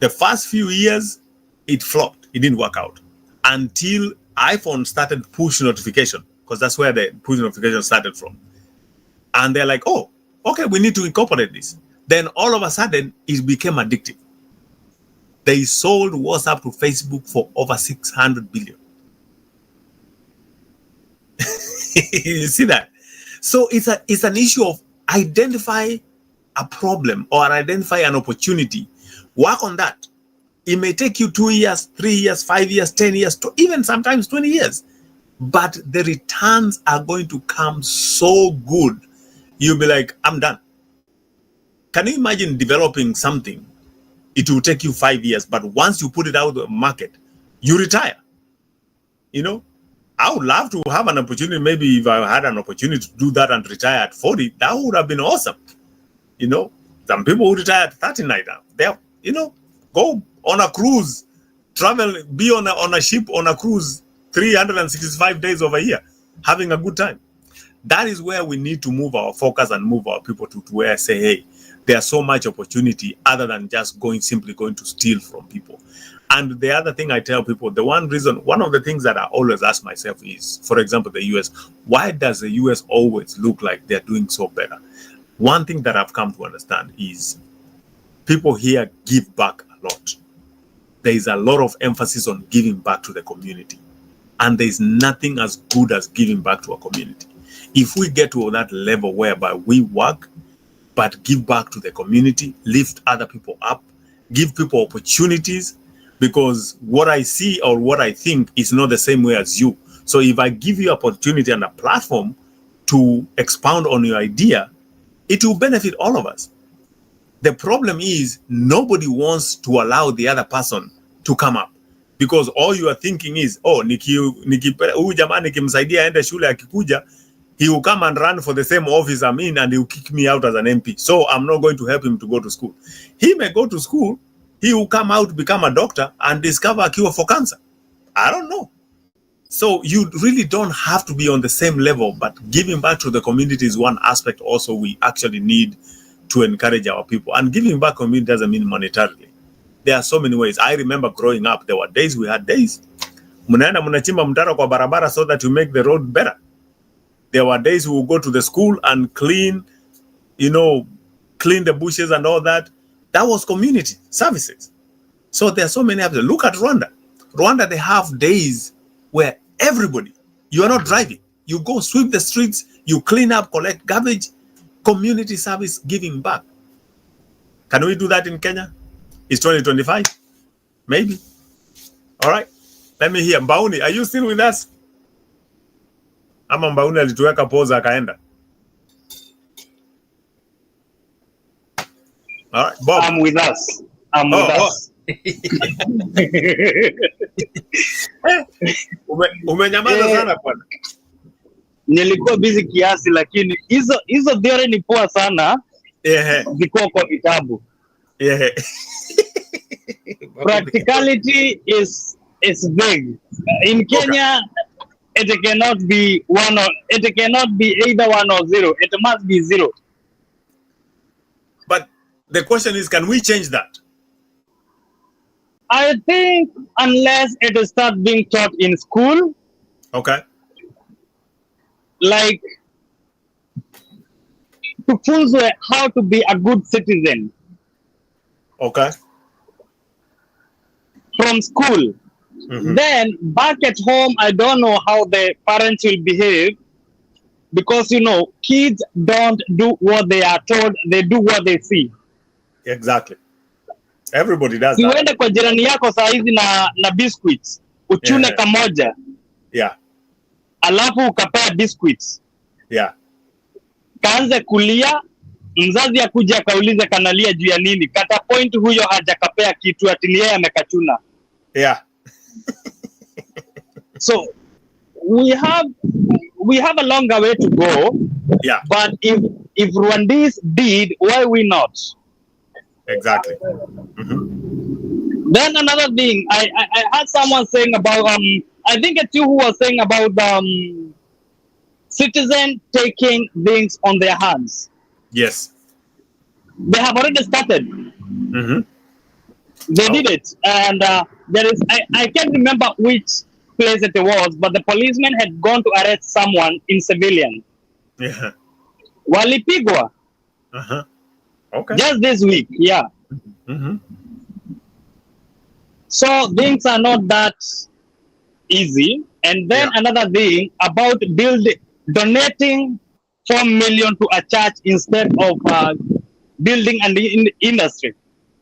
The first few years, it flopped. It didn't work out until iPhone started push notification, because that's where the push notification started from. And they're like, oh, okay, we need to incorporate this. Then all of a sudden, it became addictive. They sold WhatsApp to Facebook for over 600 billion. You see that? So it's an issue of identify a problem or identify an opportunity. Work on that. It may take you 2 years, 3 years, 5 years, 10 years, even sometimes 20 years. But the returns are going to come so good. You'll be like, I'm done. Can you imagine developing something? It will take you 5 years, but once you put it out of the market, you retire. You know, I would love to have an opportunity. Maybe if I had an opportunity to do that and retire at 40, that would have been awesome. You know, some people who retire at 39 now, they, you know, go on a cruise, travel, be on a ship on a cruise 365 days of a year, having a good time. That is where we need to move our focus and move our people to where I say, hey, there's so much opportunity other than just simply going to steal from people. And the other thing I tell people, one of the things that I always ask myself is, for example, the US, why does the US always look like they're doing so better? One thing that I've come to understand is people here give back a lot. There is a lot of emphasis on giving back to the community. And there's nothing as good as giving back to a community. If we get to that level whereby we work, but give back to the community, lift other people up, give people opportunities, because what I see or what I think is not the same way as you. So if I give you opportunity and a platform to expound on your idea, it will benefit all of us. The problem is nobody wants to allow the other person to come up, because all you are thinking is, oh, huyu jamaa nikimsaidia aende shule akikuja, he will come and run for the same office I'm in and he will kick me out as an MP. So I'm not going to help him to go to school. He may go to school, he will come out, become a doctor and discover a cure for cancer. I don't know. So you really don't have to be on the same level, but giving back to the community is one aspect also we actually need to encourage our people. And giving back community doesn't mean monetarily. There are so many ways. I remember growing up, there were days we had days. Munaenda munachimba mtaro kwa barabara so that you make the road better. There were days we would go to the school and clean the bushes and all that. That was community services. So there are so many of them. Look at Rwanda. Rwanda, they have days where everybody, you are not driving. You go sweep the streets, you clean up, collect garbage, community service, giving back. Can we do that in Kenya? It's 2025? Maybe. All right. Let me hear. Mbauni, are you still with us? Ama Mbauni alituweka pause akaenda. All right, Bob. I'm with us. I'm with us. Umenyamaza sana bwana. Nilikuwa busy kiasi, lakini hizo theory ni poa sana. Ziko kwa vitabu. Practicality is vague. In Kenya, it cannot be either 1 or 0. It must be 0. But the question is, can we change that? I think unless it starts being taught in school. Okay. Like to funzwe how to be a good citizen. Okay. From school. Mm-hmm. Then back at home, I don't know how the parents will behave, because kids don't do what they are told, they do what they see. Exactly. Everybody does that. Uende kwa jirani yako saa hizi na biscuits, uchune kamoja. Yeah. Alafu ukapea biscuits. Yeah. Kaanze kulia, mzazi akuja akaulize kanalia juu ya nini. Kata point huyo hajakapea kitu, ati yeye amekachuna. Yeah. So we have a longer way to go. Yeah. But if Rwandese did, why we not? Exactly. Mm-hmm. Then another thing, I heard someone saying about I think it's you who was saying about citizen taking things on their hands. Yes. They have already started. Mm-hmm. They did it, and there is I can't remember which place it was, but the policeman had gone to arrest someone in civilian. Yeah. Walipigwa. Uh-huh. Okay. Just this week, yeah. Mm-hmm. So things are not that easy. And then another thing about donating 4 million to a church instead of building an industry.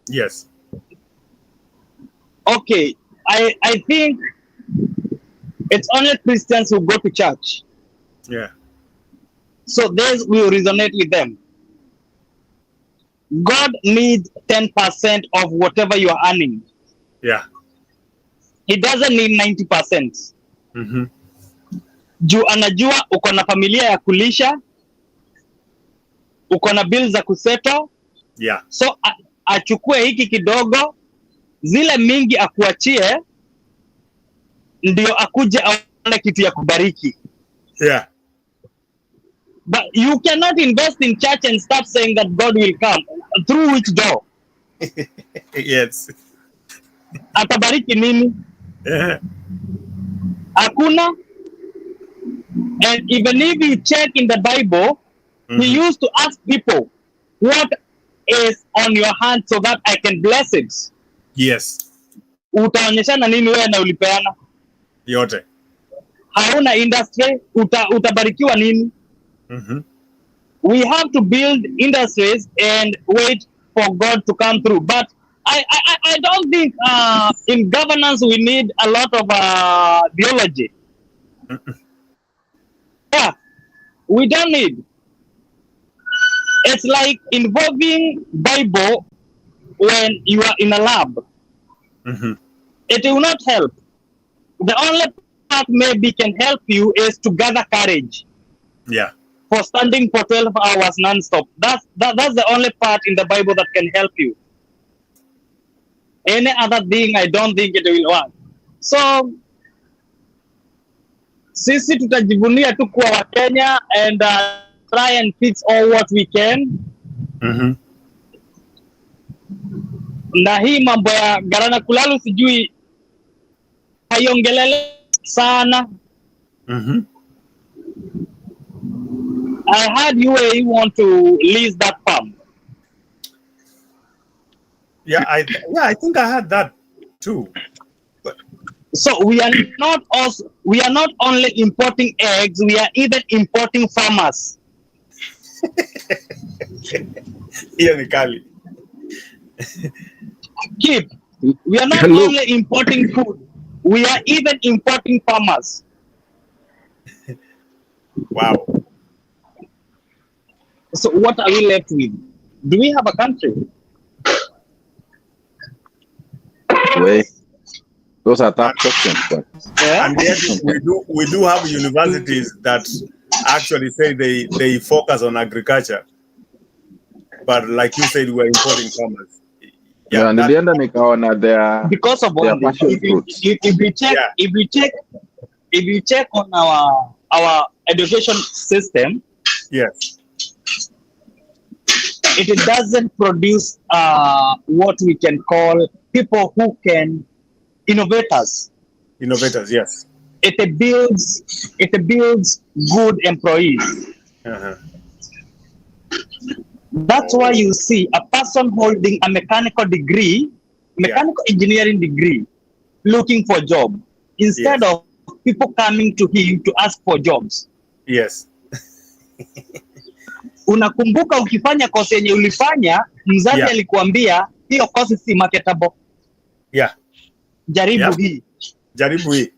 Yes. Okay, I think it's only Christians who go to church. Yeah. So this will resonate with them. God needs 10% of whatever you are earning. Yeah. He doesn't need 90%. Mm-hmm. Juu anajua uko na familia ya kulisha, uko na bills za kuseto. Yeah. So achukue hiki kidogo, zile mingi akuachie, ndio akuje aone kitu ya kubariki. Yeah. But you cannot invest in church and start saying that God will come. Through which door? Yes. Atabariki nini? Yeah. Hakuna. And even if you check in the Bible, he used to ask people, what is on your hand so that I can bless it? Yes. Utaonyeshana nini wewe na ulipeana? Yote. Hauna industry, utabarikiwa nini? Mm-hmm. We have to build industries and wait for God to come through. But I don't think in governance we need a lot of theology. Yeah, we don't need. It's like involving Bible when you are in a lab. Mm-hmm. It will not help. The only part maybe can help you is to gather courage. Yeah. For standing for 12 hours non-stop. That's the only part in the Bible that can help you. Any other thing, I don't think it will work. So, sisi tutajivunia tu kuwa Wakenya and try and fix all what we can. Mm-hmm. Na hii mambo ya Garana Kulalu sijui haiongelele sana. Mm-hmm. I heard UAE want to lease that farm. Yeah, I think I had that too. But so we are not only importing eggs, we are even importing farmers. Hiyo ni kali. Keep. We are not only importing food, we are even importing farmers. Wow. So what are we left with? Do we have a country? Wait, those are tough questions. But Yeah. And yet we do have universities that actually say they focus on agriculture. But like you said, we're importing farmers. yeah, and in the end, nikaona their Because of all this, if you check on our education system, yes, it doesn't produce what we can call people who can innovators. Innovators, yes. It builds good employees. Uh-huh. That's why you see a person holding a mechanical engineering degree, looking for a job, instead of people coming to him to ask for jobs. Yes. Unakumbuka ukifanya kosi yenye ulifanya, mzazi alikuambia hiyo kosi si marketable. Yeah. Jaribu hii. Jaribu hii.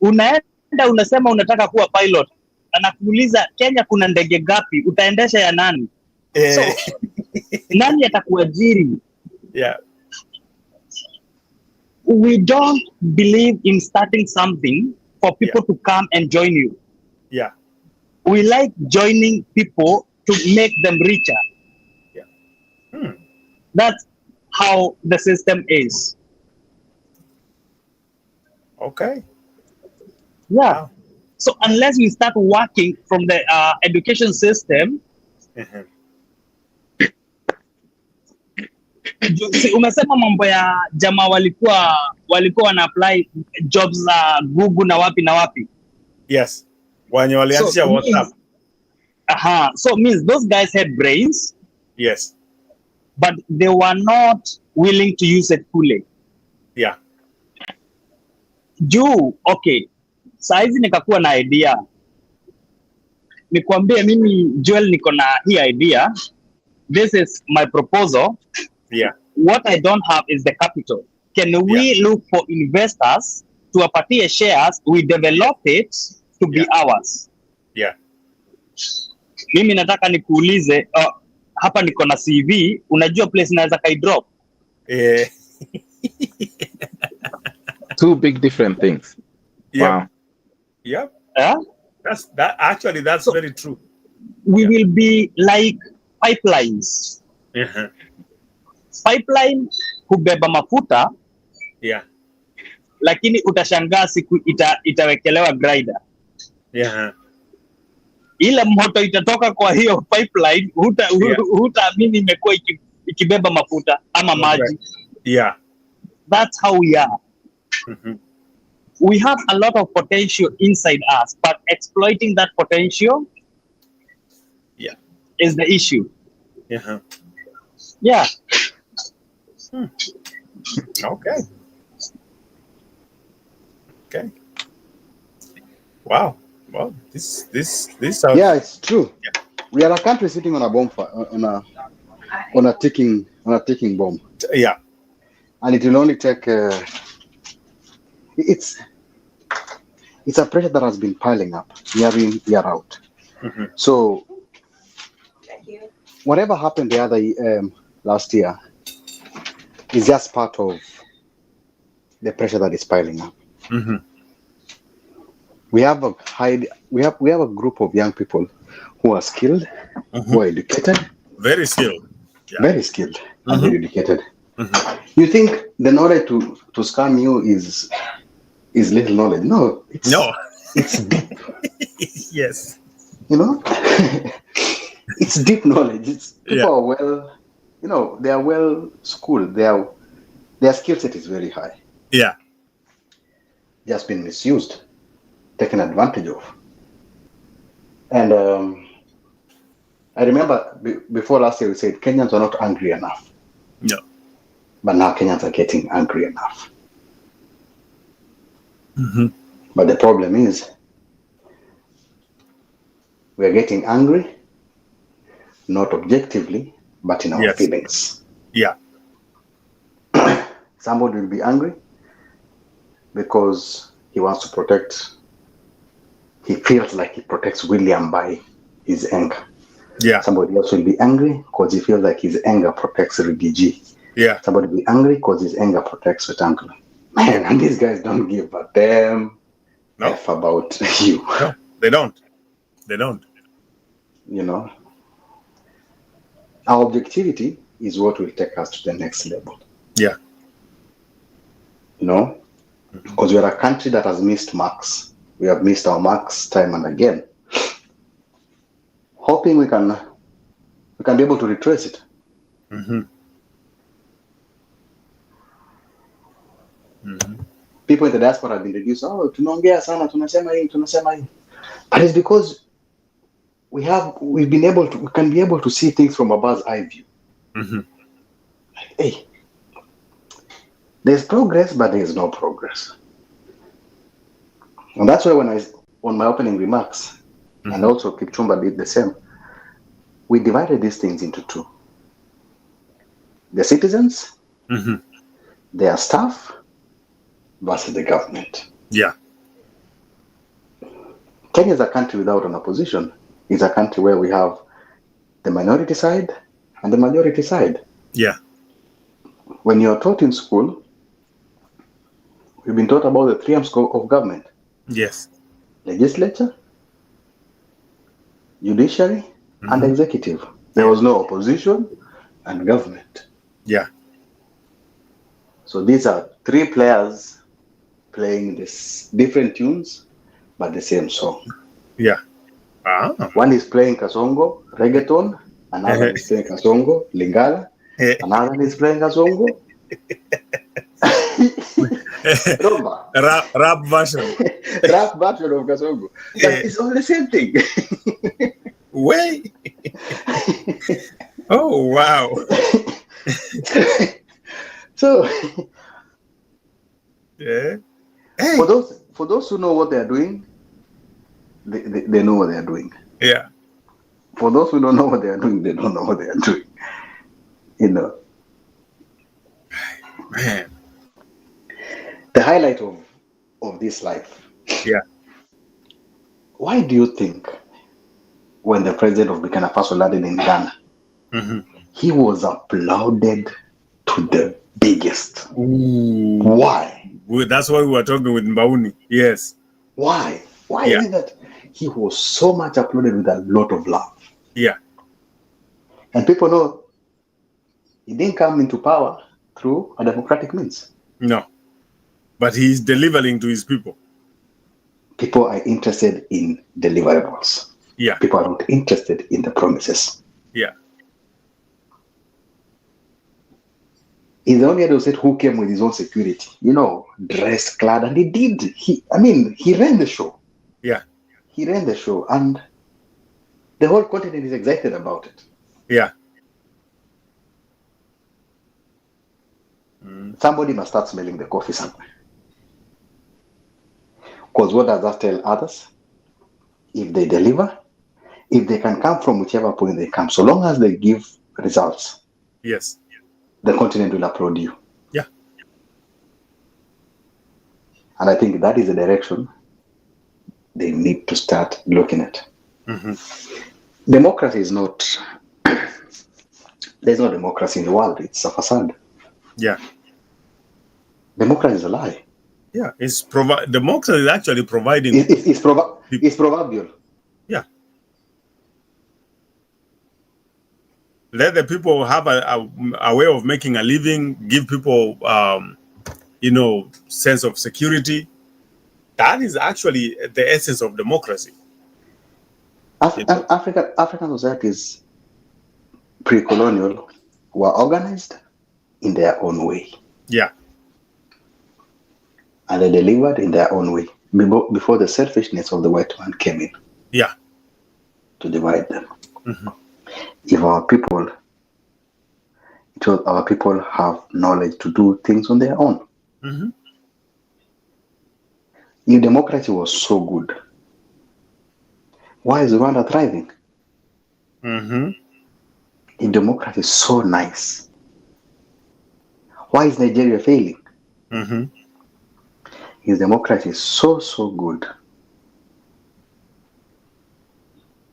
Unaenda unasema unataka kuwa pilot. Anakuuliza Kenya kuna ndege gapi? Utaendesha ya nani? So, nani atakuajiri? Yeah. We don't believe in starting something for people to come and join you. Yeah. We like joining people to make them richer. Yeah. That's how the system is. Okay. Yeah. Wow. So unless we start working from the education system, umesema mambo ya jamaa walikuwa wana apply jobs za Google na wapi na wapi. Yes. Wenye walianzisha WhatsApp. So means those guys had brains. Yes. But they were not willing to use it fully. Yeah. Okay. Saizi nikakuwa na idea. Nikwambie mimi Joel niko na hii idea. This is my proposal. Yeah. What I don't have is the capital. Can we look for investors to wapatie shares, we develop it to be ours? Yeah. Mimi nataka nikuulize, hapa niko na CV, unajua place naweza kai drop? Two big different things. Yeah. Wow. Yep. That's so, very true. We will be like pipelines. Pipeline hubeba mafuta. Yeah. Lakini utashangaa siku itawekelewa grinder. Yeah. Ile moto itatoka kwa hiyo pipeline, hutaamini imekuwa ikibeba mafuta ama maji. Yeah. That's how we are. We have a lot of potential inside us, but exploiting that potential is the issue. Yeah. Okay. Wow. Well, this sounds... Yeah, it's true. Yeah. We are a country sitting on a bomb on a ticking bomb. Yeah. And it will only take it's a pressure that has been piling up year in, year out. So whatever happened the other last year is just part of the pressure that is piling up. We have a group of young people who are skilled, who are educated, very skilled, very skilled, and very educated. You think the knowledge to scam you is little knowledge? No, it's deep. Yes, you know, it's deep knowledge. People are well, they are well schooled. Their skill set is very high. Yeah, just been misused, taken advantage of. And I remember before last year we said Kenyans are not angry enough. No. But now Kenyans are getting angry enough. But the problem is we are getting angry, not objectively, but in our feelings. Yeah. Somebody will be angry because he wants to protect, he feels like he protects William by his anger. Yeah. Somebody else will be angry because he feels like his anger protects Rigiji. Yeah. Somebody will be angry because his anger protects Wetangula. Man, and these guys don't give a damn F about you. No, they don't. They don't. You know, our objectivity is what will take us to the next level. Yeah. You know, because we are a country that has missed marks. We have missed our marks time and again. Hoping we can be able to retrace it. People in the diaspora have been reduced. Tunaongea sana, tunasema hii. But it's because we can be able to see things from a bird's eye view. Hey, there's progress, but there's no progress. And that's why when on my opening remarks, and also Kipchumba did the same, we divided these things into two. The citizens, their staff, versus the government. Yeah. Kenya is a country without an opposition. It's a country where we have the minority side and the majority side. Yeah. When you're taught in school, we've been taught about the three arms of government. Yes. Legislature, judiciary, and executive. There was no opposition and government. Yeah. So these are three players playing this different tunes but the same song. Yeah. One is playing Kasongo, reggaeton, another is playing Kasongo, Lingala, another is playing Kasongo. Rap version. Rap version of Kasongo. But it's all the same thing. Way. Oh, wow. So, yeah. Hey. For those who know what they are doing, they know what they are doing. Yeah. For those who don't know what they are doing, they don't know what they are doing. You know. Man. The highlight of this life. Yeah. Why do you think when the president of Burkina Faso landed in Ghana, he was applauded to the biggest? Ooh. Why? That's why we were talking with Mbauni. Yes. Why? Why is it that he was so much applauded with a lot of love? Yeah. And people know he didn't come into power through a democratic means. No. But he's delivering to his people. People are interested in deliverables. Yeah. People are not interested in the promises. Yeah. He's the only one who said who came with his own security, dressed, clad, and he did. He ran the show. Yeah. He ran the show, and the whole continent is excited about it. Yeah. Somebody must start smelling the coffee somewhere. Because what does that tell others? If they deliver, if they can come from whichever point they come, so long as they give results, yes, the continent will applaud you. Yeah. And I think that is the direction they need to start looking at. Democracy is not, there's no democracy in the world. It's a facade. Yeah. Democracy is a lie. Yeah, democracy is actually providing. It's proverbial. Yeah. Let the people have a way of making a living, give people, sense of security. That is actually the essence of democracy. African societies, pre-colonial, were organized in their own way. Yeah. And they delivered in their own way before the selfishness of the white man came in. Yeah. To divide them. If our people have knowledge to do things on their own. If democracy was so good, why is Rwanda thriving? If democracy is so nice, why is Nigeria failing? If democracy is so good,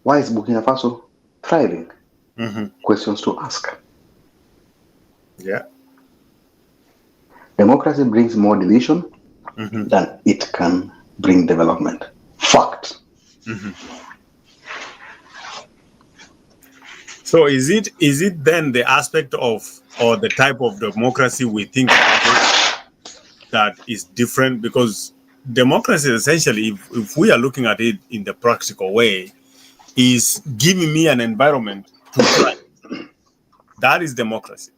why is Burkina Faso thriving? Questions to ask. Yeah. Democracy brings more division than it can bring development. Fact. So is it then the aspect of or the type of democracy we think that is different? Because democracy essentially, if we are looking at it in the practical way, is giving me an environment to thrive. That is democracy.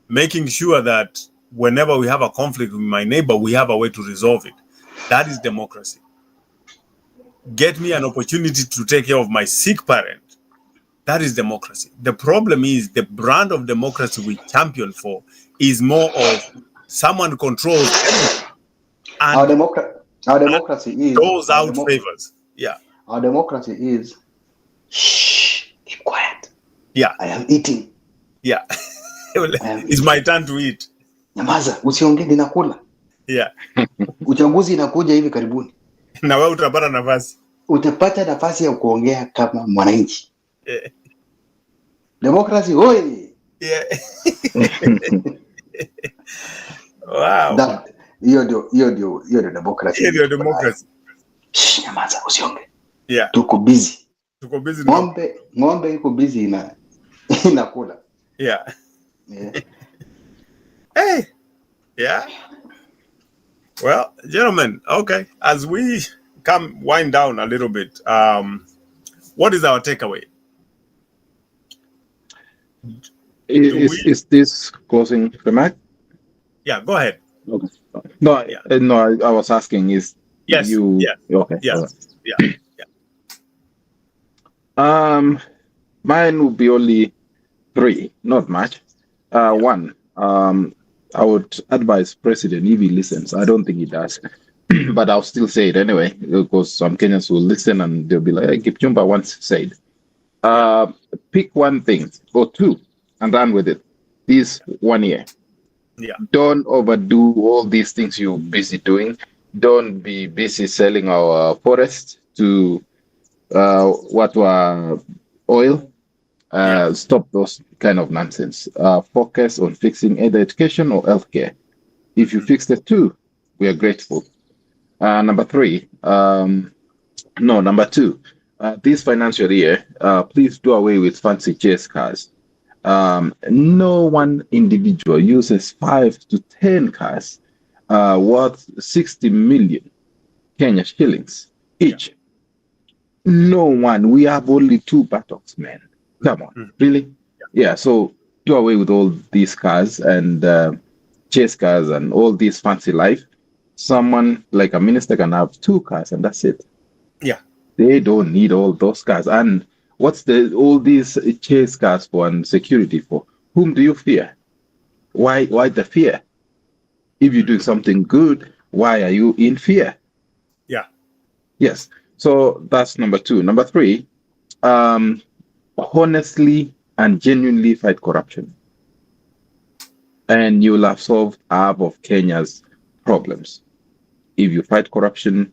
Making sure that whenever we have a conflict with my neighbor, we have a way to resolve it. That is democracy. Get me an opportunity to take care of my sick parent. That is democracy. The problem is the brand of democracy we champion for is more of someone controls everything. And our democracy is those out favors. Yeah. Our democracy is shh, keep quiet. Yeah. I am eating. Yeah. It's my turn to eat. Nyamaza, usiongee ninakula. Yeah. Uchaguzi inakuja hivi karibuni. Na wewe utapata nafasi. Utapata nafasi ya kuongea kama mwananchi. Yeah. Democracy, oi. Yeah. Wow. Hiyo ndio democracy. Hiyo ndio democracy. Shh, nyamaza, usiongee. Yeah. Tuko busy. Ng'ombe iko busy inakula. Yeah. Yeah. Hey. Yeah. Well, gentlemen, okay. As we come wind down a little bit. What is our takeaway? Is this closing remark? Yeah, go ahead. Okay. No, Yeah. No. I was asking. Is Yes. you Yes. okay? Yes. Right. Yeah. Mine would be only 3, not much. One, I would advise President if he listens. I don't think he does, but I'll still say it anyway because some Kenyans will listen and they'll be like, hey, Kipchumba once said, pick one thing or 2 and run with it. This 1 year. Yeah. Don't overdo all these things you're busy doing. Don't be busy selling our forests to oil. Stop those kind of nonsense. Focus on fixing either education or healthcare. If you fix the 2, we are grateful. Number 2. This financial year, please do away with fancy chase cars. No one individual uses 5 to 10 cars worth 60 million Kenya shillings each. No one. We have only 2 buttocks, man. Come on, really? Yeah. So do away with all these cars and chase cars and all this fancy life. Someone like a minister can have 2 cars and that's it. Yeah. They don't need all those cars. And what's all these chase cars for and security for? Whom do you fear? Why the fear? If you're doing something good, why are you in fear? Yeah. Yes. So that's number 2. Number 3, honestly and genuinely fight corruption. And you'll have solved half of Kenya's problems. If you fight corruption,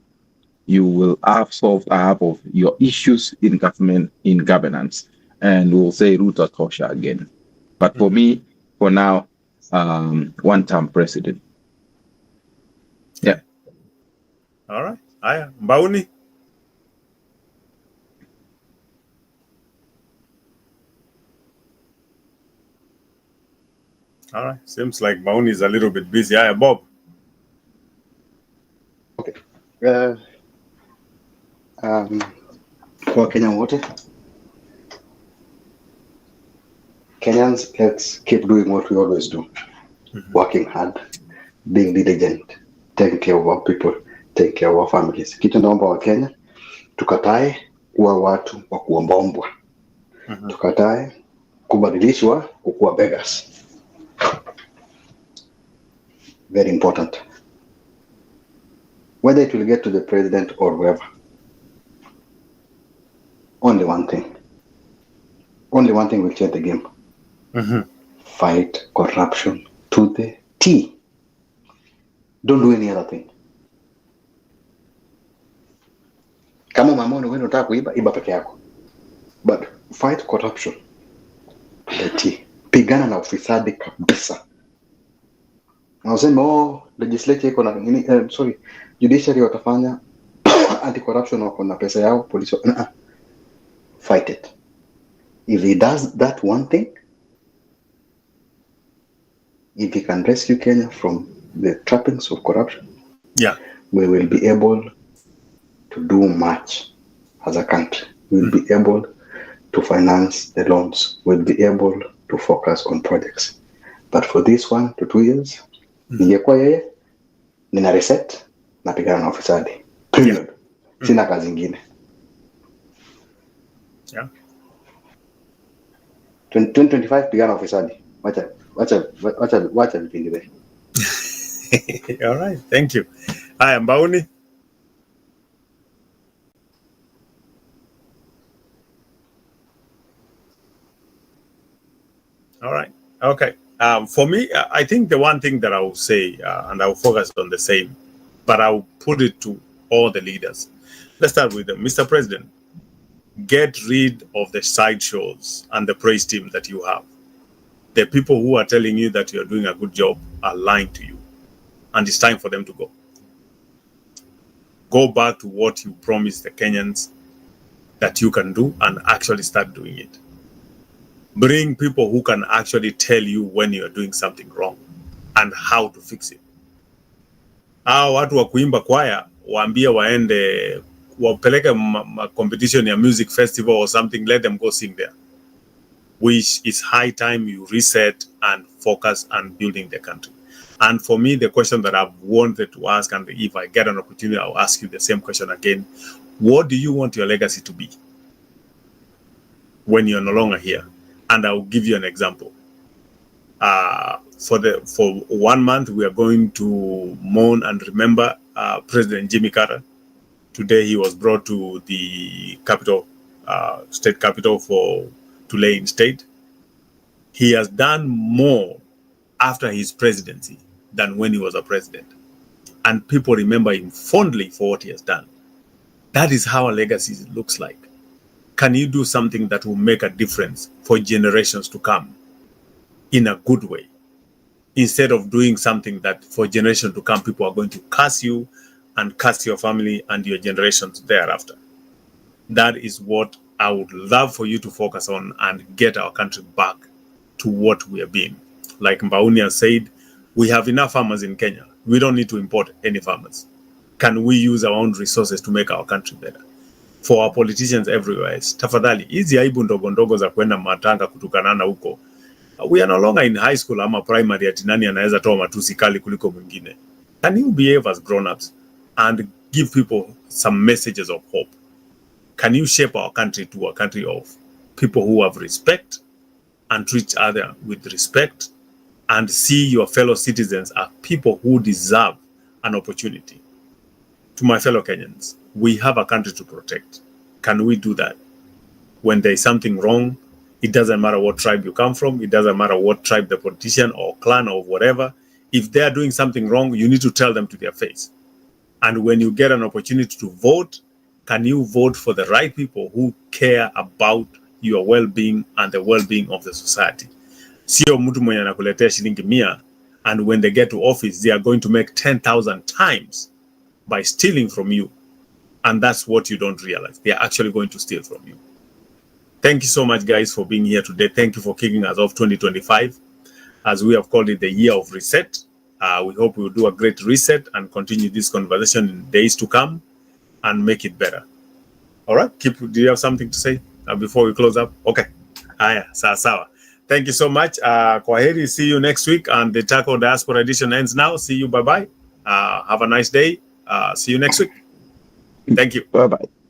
you will have solved half of your issues in government, in governance. And we'll say Ruto Tosha again. But for me, for now, 1-term president. Yeah. All right. Aya, Mbauni. All right. Seems like Mbauni is a little bit busy. Aya, Bob. Okay. For Kenya wote, Kenyans, let's keep doing what we always do. Working hard, being diligent, taking care of our people, taking care of our families. Kitu naomba wa Kenya, tukatae kuwa watu wa kuombaombwa. Tukatae kubadilishwa kukuwa beggars. Very important. Whether it will get to the president or whoever, only one thing will change the game. Fight corruption to the T. Don't do any other thing. Kama mamoni wewe unataka kuiba, iba peke yako. But fight corruption to the T. Pigana na ufisadi kabisa. Na useme legislature iko na judiciary watafanya anti-corruption wako na pesa yao, police. Fight it. If he does that one thing, if he can rescue Kenya from the trappings of corruption, we will be able to do much as a country. We'll be able to finance the loans. We'll be able to focus on projects. But for this 1 to 2 years, ningekuwa yeye, nina reset, napigana na ufisadi. Period. Sina kazi ingine. 2025 pigana ufisadi. Wacha vipindi vile. All right, thank you. Hi, Mbauni. All right, okay. For me, I think the one thing that I will say, and I will focus on the same, but I will put it to all the leaders. Let's start with them. Mr. President, get rid of the sideshows and the praise team that you have. The people who are telling you that you're doing a good job are lying to you. And it's time for them to go. Go back to what you promised the Kenyans that you can do and actually start doing it. Bring people who can actually tell you when you're doing something wrong and how to fix it. Watu wa kuimba kwaya waambie waende wapeleke competition ya music festival or something, let them go sing there. Which is high time you reset and focus on building the country. And for me, the question that I've wanted to ask, and if I get an opportunity, I'll ask you the same question again. What do you want your legacy to be when you're no longer here? And I'll give you an example. For 1 month, we are going to mourn and remember President Jimmy Carter. Today, he was brought to the capital, state capital, to lay in state. He has done more after his presidency than when he was a president. And people remember him fondly for what he has done. That is how a legacy looks like. Can you do something that will make a difference for generations to come in a good way? Instead of doing something that for generations to come, people are going to curse you and curse your family and your generations thereafter. That is what I would love for you to focus on and get our country back to what we have been. Like Mbaunia said, we have enough farmers in Kenya. We don't need to import any farmers. Can we use our own resources to make our country better? For our politicians everywhere, tafadhali, hizi aibu ndogo ndogo za kwenda matanga kutukanana huko. We are no longer in high school ama primary ati nani anaweza toa matusi kali kuliko mwingine. Can you behave as grown-ups and give people some messages of hope? Can you shape our country to a country of people who have respect and treat each other with respect and see your fellow citizens as people who deserve an opportunity? To my fellow Kenyans, we have a country to protect. Can we do that? When there is something wrong, it doesn't matter what tribe you come from, it doesn't matter what tribe the politician or clan or whatever. If they are doing something wrong, you need to tell them to their face. And when you get an opportunity to vote, can you vote for the right people who care about your well-being and the well-being of the society? Sio mtu mwenye anakuletea shilingi 100, and when they get to office, they are going to make 10,000 times by stealing from you. And that's what you don't realize. They are actually going to steal from you. Thank you so much, guys, for being here today. Thank you for kicking us off 2025, as we have called it the year of reset. We hope we will do a great reset and continue this conversation in days to come and make it better. All right, do you have something to say before we close up? Okay. Sawa. Thank you so much. Kwaheri, see you next week. And the Taco Diaspora edition ends now. See you. Bye-bye. Have a nice day. See you next week. Thank you. Bye-bye.